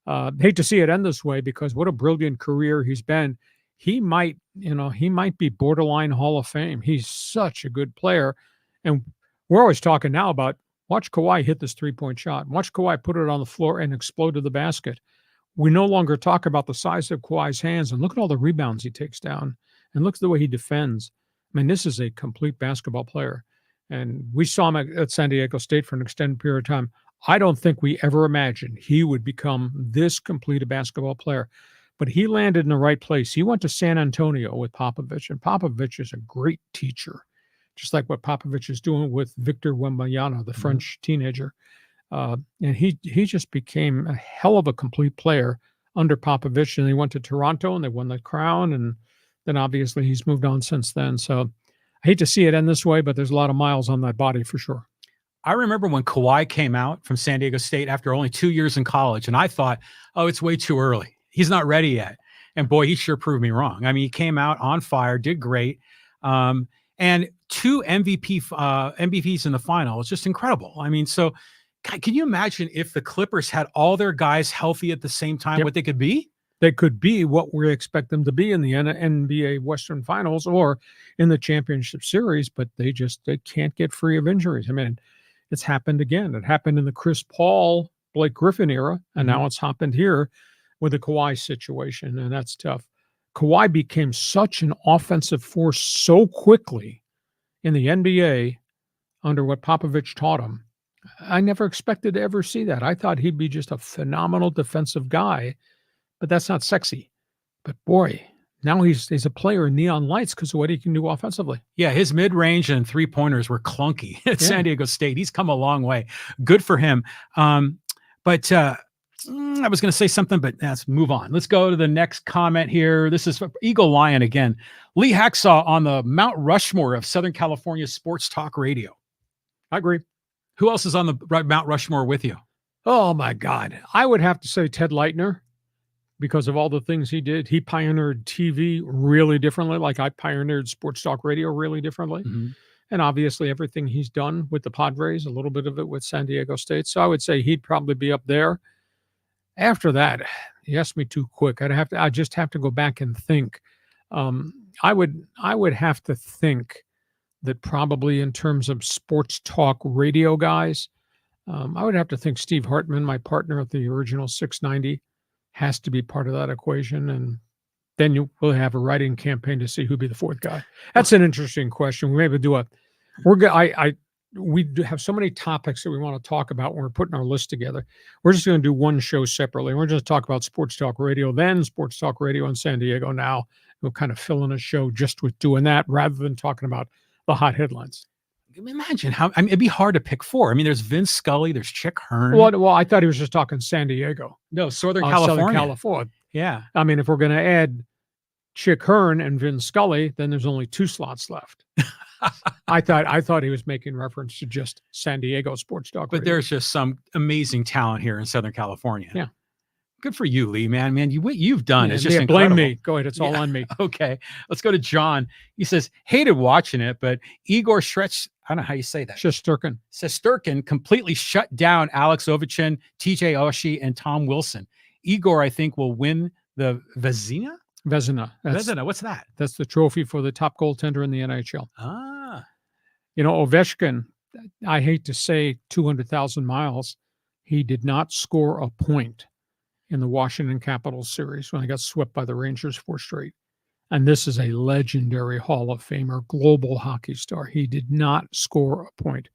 Hate to see it end this way because what a brilliant career he's been. He might be borderline Hall of Fame. He's such a good player. And we're always talking now about watch Kawhi hit this 3-point shot. Watch Kawhi put it on the floor and explode to the basket. We no longer talk about the size of Kawhi's hands and look at all the rebounds he takes down and look at the way he defends. I mean, this is a complete basketball player. And we saw him at San Diego State for an extended period of time. I don't think we ever imagined he would become this complete a basketball player. But he landed in the right place. He went to San Antonio with Popovich, and Popovich is a great teacher, just like what Popovich is doing with Victor Wembanyama, the French teenager. And he just became a hell of a complete player under Popovich, and he went to Toronto and they won the crown. And then obviously he's moved on since then. So I hate to see it end this way, but there's a lot of miles on that body for sure. I remember when Kawhi came out from San Diego State after only 2 years in college, and I thought, oh, it's way too early. He's not ready yet. And boy, he sure proved me wrong. I mean, he came out on fire, did great. And 2 MVPs in the final. It's just incredible. I mean, so God, can you imagine if the Clippers had all their guys healthy at the same time, what they could be? They could be what we expect them to be in the NBA Western Finals or in the championship series, but they can't get free of injuries. I mean, it's happened again. It happened in the Chris Paul, Blake Griffin era, and now it's happened here with the Kawhi situation, and that's tough. Kawhi became such an offensive force so quickly in the NBA under what Popovich taught him. I never expected to ever see that. I thought he'd be just a phenomenal defensive guy, but that's not sexy. But boy, now he's a player in neon lights because of what he can do offensively. Yeah, his mid-range and three-pointers were clunky at San Diego State. He's come a long way. Good for him. But I was going to say something, but let's move on. Let's go to the next comment here. This is from Eagle Lion again. Lee Hacksaw on the Mount Rushmore of Southern California sports talk radio. I agree. Who else is on the Mount Rushmore with you? Oh, my God. I would have to say Ted Leitner because of all the things he did. He pioneered TV really differently, like I pioneered sports talk radio really differently. Mm-hmm. And obviously everything he's done with the Padres, a little bit of it with San Diego State. So I would say he'd probably be up there. After that, you asked me too quick. I just have to go back and think. I would have to think that probably in terms of sports talk radio guys, I would have to think Steve Hartman, my partner at the original 690, has to be part of that equation. And then you will have a writing campaign to see who'd be the fourth guy. That's an interesting question. We maybe do we have so many topics that we want to talk about when we're putting our list together. We're just going to do one show separately. We're just talk about sports talk radio, then sports talk radio in San Diego now. We'll kind of fill in a show just with doing that rather than talking about the hot headlines. Imagine it'd be hard to pick 4. I mean, there's Vin Scully, there's Chick Hearn. Well, I thought he was just talking San Diego. No, Southern California. Yeah. I mean, if we're going to add Chick Hearn and Vin Scully, then there's only 2 slots left. I thought he was making reference to just San Diego sports talk. But there's just some amazing talent here in Southern California. Yeah. Good for you, Lee, man. You've done. It's just Blame incredible. me. Go ahead. It's all on me. Okay. Let's go to John. He says, hated watching it, but Igor Stretch, I don't know how you say that. Shesterkin completely shut down Alex Ovechkin, TJ Oshie, and Tom Wilson. Igor, I think, will win the Vezina. What's that? That's the trophy for the top goaltender in the NHL. Ah. Ovechkin, I hate to say 200,000 miles. He did not score a point in the Washington Capitals series when I got swept by the Rangers 4 straight. And this is a legendary Hall of Famer, global hockey star. He did not score a point.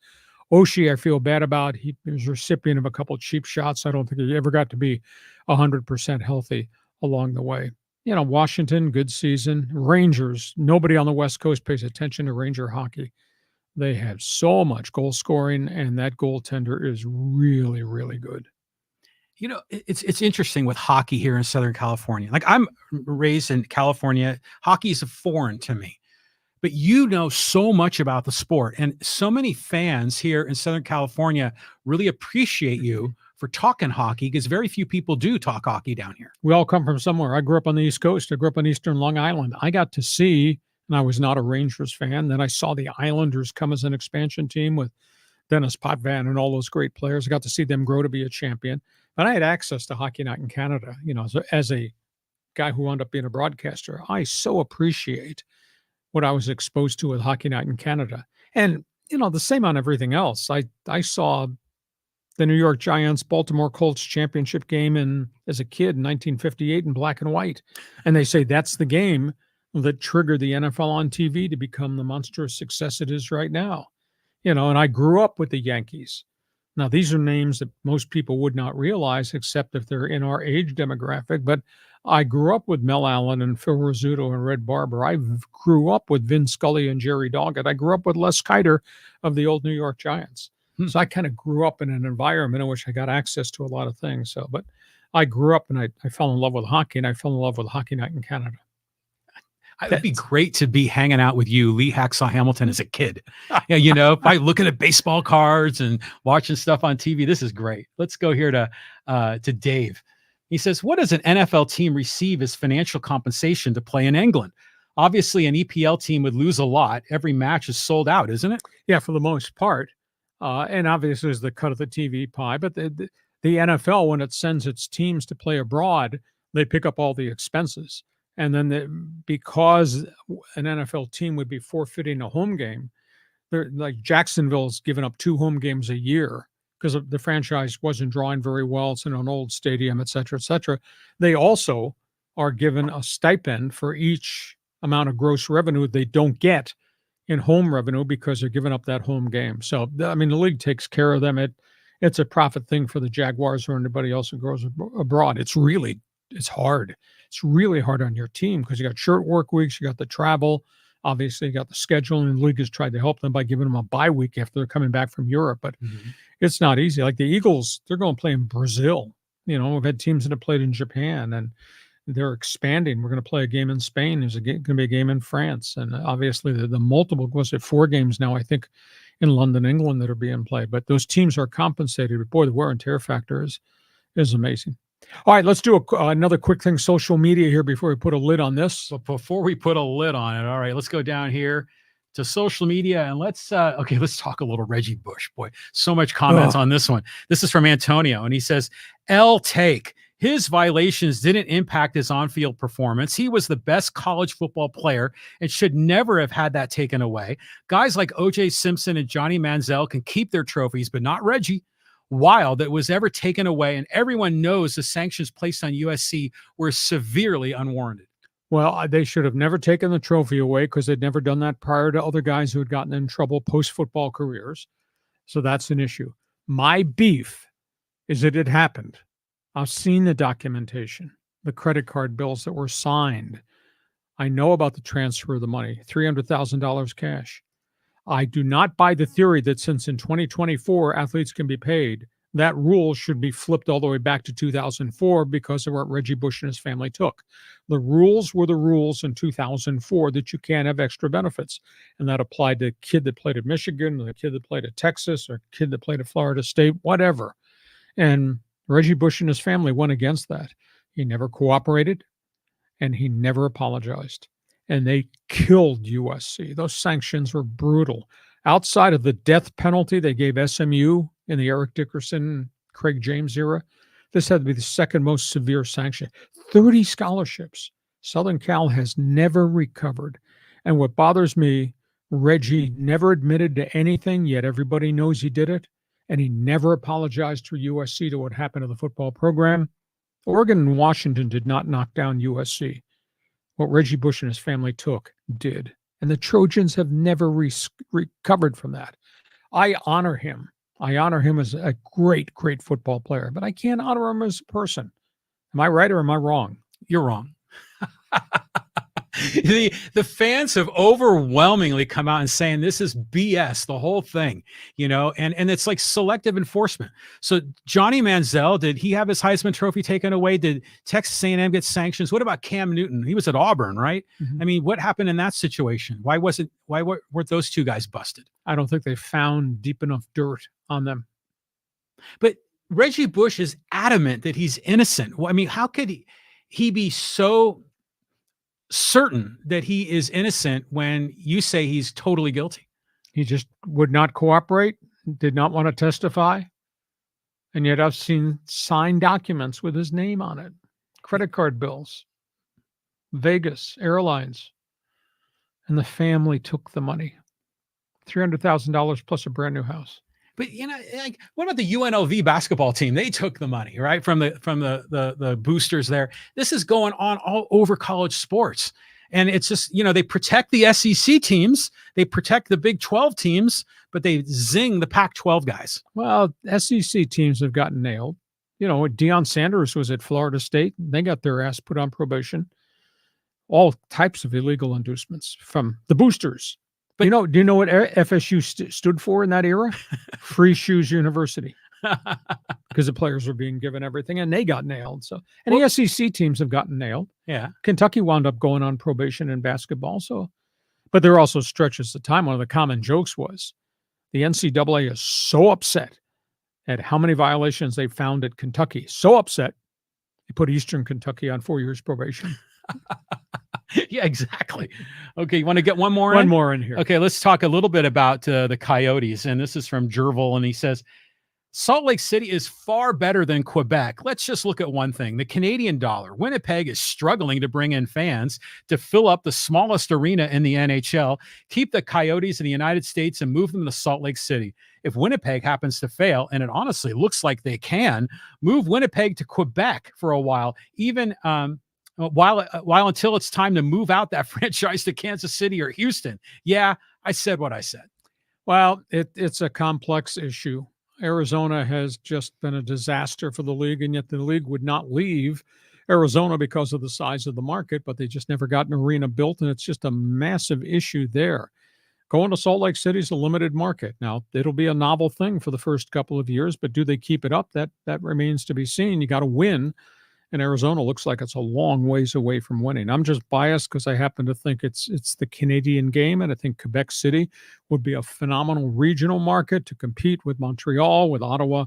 Oshie, I feel bad about. He was recipient of a couple of cheap shots. I don't think he ever got to be 100% healthy along the way. Washington, good season. Rangers, nobody on the West Coast pays attention to Ranger hockey. They have so much goal scoring, and that goaltender is really, really good. It's interesting with hockey here in Southern California. Like, I'm raised in California. Hockey is foreign to me, but so much about the sport, and so many fans here in Southern California really appreciate you for talking hockey because very few people do talk hockey down here. We all come from somewhere. I grew up on the East Coast. I grew up on Eastern Long Island. I got to see, and I was not a Rangers fan. Then I saw the Islanders come as an expansion team with Dennis Potvin and all those great players. I got to see them grow to be a champion. But I had access to Hockey Night in Canada, so as a guy who wound up being a broadcaster, I so appreciate what I was exposed to with Hockey Night in Canada. And, the same on everything else. I saw the New York Giants Baltimore Colts championship game as a kid in 1958 in black and white. And they say that's the game that triggered the NFL on TV to become the monstrous success it is right now. And I grew up with the Yankees. Now, these are names that most people would not realize, except if they're in our age demographic. But I grew up with Mel Allen and Phil Rizzuto and Red Barber. I grew up with Vin Scully and Jerry Doggett. I grew up with Les Kiter of the old New York Giants. So I kind of grew up in an environment in which I got access to a lot of things. So, but I grew up and I fell in love with hockey, and I fell in love with Hockey Night in Canada. It would be great to be hanging out with you, Lee Hacksaw Hamilton, as a kid. Yeah, by looking at baseball cards and watching stuff on TV. This is great. Let's go here to Dave. He says, what does an NFL team receive as financial compensation to play in England? Obviously, an EPL team would lose a lot. Every match is sold out, isn't it? Yeah, for the most part. And obviously, there's the cut of the TV pie. But the NFL, when it sends its teams to play abroad, they pick up all the expenses. And then because an NFL team would be forfeiting a home game, like Jacksonville's given up 2 home games a year because the franchise wasn't drawing very well. It's in an old stadium, et cetera, et cetera. They also are given a stipend for each amount of gross revenue they don't get in home revenue because they're giving up that home game. So, I mean, the league takes care of them. It's a profit thing for the Jaguars or anybody else who goes abroad. It's hard. It's really hard on your team because you got short work weeks, you got the travel, obviously you got the schedule, and the league has tried to help them by giving them a bye week after they're coming back from Europe. But it's not easy. Like the Eagles, they're going to play in Brazil. We've had teams that have played in Japan, and they're expanding. We're going to play a game in Spain. There's going to be a game in France. And obviously the multiple, was it 4 games now, I think, in London, England, that are being played. But those teams are compensated. But boy, the wear and tear factor is amazing. All right, let's do another quick thing, social media here before we put a lid on this. So before we put a lid on it, all right, let's go down here to social media and let's talk a little Reggie Bush. Boy, so much comments on this one. This is from Antonio, and he says, take. His violations didn't impact his on-field performance. He was the best college football player and should never have had that taken away. Guys like O.J. Simpson and Johnny Manziel can keep their trophies, but not Reggie. Wild that was ever taken away, and everyone knows the sanctions placed on USC were severely unwarranted. Well, they should have never taken the trophy away because they'd never done that prior to other guys who had gotten in trouble post-football careers. So that's an issue. My beef is that it happened. I've seen the documentation, the credit card bills that were signed. I know about the transfer of the money, $300,000 cash. I do not buy the theory that since in 2024 athletes can be paid, that rule should be flipped all the way back to 2004 because of what Reggie Bush and his family took. The rules were the rules in 2004 that you can't have extra benefits. And that applied to a kid that played at Michigan, or a kid that played at Texas, or a kid that played at Florida State, whatever. And Reggie Bush and his family went against that. He never cooperated, and he never apologized. And they killed USC. Those sanctions were brutal. Outside of the death penalty they gave SMU in the Eric Dickerson, Craig James era, this had to be the second most severe sanction. 30 scholarships. Southern Cal has never recovered. And what bothers me, Reggie never admitted to anything, yet everybody knows he did it. And he never apologized to USC to what happened to the football program. Oregon and Washington did not knock down USC. What Reggie Bush and his family took did. And the Trojans have never recovered from that. I honor him. I honor him as a great, great football player, but I can't honor him as a person. Am I right or am I wrong? You're wrong. The fans have overwhelmingly come out and saying this is BS, the whole thing, and it's like selective enforcement. So Johnny Manziel, did he have his Heisman Trophy taken away? Did Texas A&M get sanctions? What about Cam Newton? He was at Auburn, right? Mm-hmm. I mean, what happened in that situation? Why weren't those two guys busted? I don't think they found deep enough dirt on them. But Reggie Bush is adamant that he's innocent. Well, I mean, how could he be so certain that he is innocent when you say he's totally guilty? He just would not cooperate, did not want to testify. And yet I've seen signed documents with his name on it, credit card bills, Vegas, airlines. And the family took the money, $300,000 plus a brand new house. But what about the UNLV basketball team? They took the money, right, from the boosters there. This is going on all over college sports, and it's just they protect the SEC teams, they protect the Big 12 teams, but they zing the Pac-12 guys. Well, SEC teams have gotten nailed. Deion Sanders was at Florida State. They got their ass put on probation. All types of illegal inducements from the boosters. But do you know what FSU stood for in that era? Free Shoes University. because the players were being given everything, and they got nailed. So, and the SEC teams have gotten nailed. Yeah. Kentucky wound up going on probation in basketball. So, but there are also stretches of time. One of the common jokes was the NCAA is so upset at how many violations they found at Kentucky. So upset, they put Eastern Kentucky on 4 years probation. Yeah, exactly. Okay, you want to get one more in? One more in here. Okay, let's talk a little bit about the Coyotes. And this is from Jervil, and he says, Salt Lake City is far better than Quebec. Let's just look at one thing. The Canadian dollar. Winnipeg is struggling to bring in fans to fill up the smallest arena in the NHL. Keep the Coyotes in the United States and move them to Salt Lake City. If Winnipeg happens to fail, and it honestly looks like they can, move Winnipeg to Quebec for a while, even while until it's time to move out that franchise to Kansas City or Houston. Yeah, I said what I said. Well, it's a complex issue. Arizona has just been a disaster for the league, and yet the league would not leave Arizona because of the size of the market, but they just never got an arena built, and it's just a massive issue there. Going to Salt Lake City is a limited market. Now, it'll be a novel thing for the first couple of years, but do they keep it up? That remains to be seen. You got to win, and Arizona looks like it's a long ways away from winning. I'm just biased because I happen to think it's the Canadian game, and I think Quebec City would be a phenomenal regional market to compete with Montreal, with Ottawa,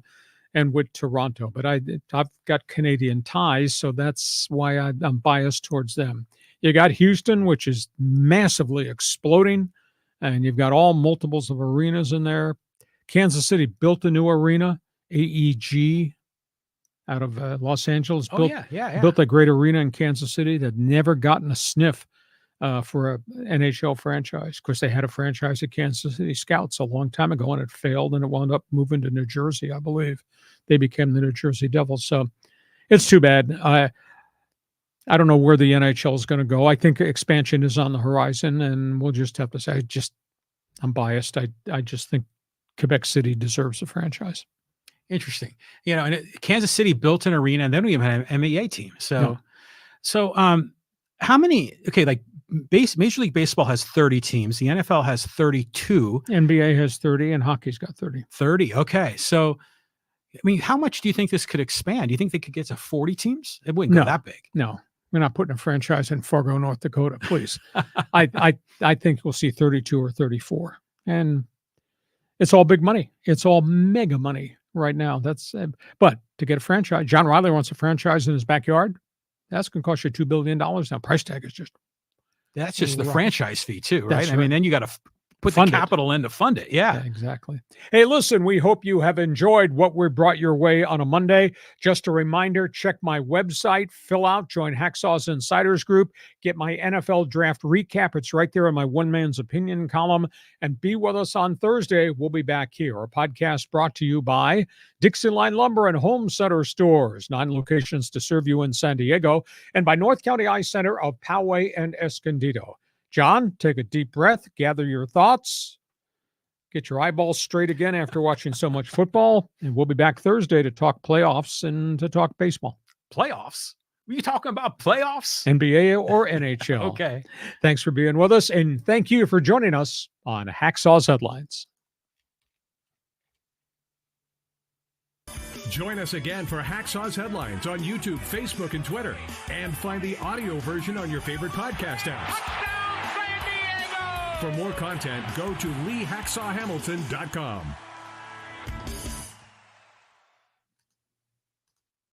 and with Toronto. But I've got Canadian ties, so that's why I'm biased towards them. You got Houston, which is massively exploding, and you've got all multiples of arenas in there. Kansas City built a new arena, AEG, out of Los Angeles. Built a great arena in Kansas City that never gotten a sniff for a NHL franchise. Of course, they had a franchise at Kansas City Scouts a long time ago, and it failed, and it wound up moving to New Jersey, I believe. They became the New Jersey Devils. So it's too bad. I don't know where the NHL is going to go. I think expansion is on the horizon, and we'll just have to say, I'm biased. I just think Quebec City deserves a franchise. Interesting. And Kansas City built an arena, and they don't even have an NBA team. So how many, like Major League Baseball has 30 teams. The NFL has 32. NBA has 30, and hockey's got 30. 30. Okay. So, I mean, how much do you think this could expand? Do you think they could get to 40 teams? It wouldn't go that big. No, we're not putting a franchise in Fargo, North Dakota, please. I think we'll see 32 or 34. And it's all big money. It's all mega money right now. But to get a franchise, John Riley wants a franchise in his backyard. That's going to cost you $2 billion. Now, price tag is just. That's just the franchise fee too, right? That's I mean, then you got to put the capital in to fund it. Yeah, exactly. Hey, listen, we hope you have enjoyed what we brought your way on a Monday. Just a reminder, check my website, fill out, join Hacksaw's Insiders Group, get my NFL draft recap. It's right there in my One Man's Opinion column. And be with us on Thursday. We'll be back here. Our podcast brought to you by DIXIELINE Lumber and Home Center Stores, 9 locations to serve you in San Diego, and by North County Eye Center of Poway and Escondido. John, take a deep breath, gather your thoughts, get your eyeballs straight again after watching so much football, and we'll be back Thursday to talk playoffs and to talk baseball. Playoffs? Were you talking about playoffs? NBA or NHL. Okay. Thanks for being with us, and thank you for joining us on Hacksaw's Headlines. Join us again for Hacksaw's Headlines on YouTube, Facebook, and Twitter. And find the audio version on your favorite podcast apps. For more content, go to LeeHacksawHamilton.com.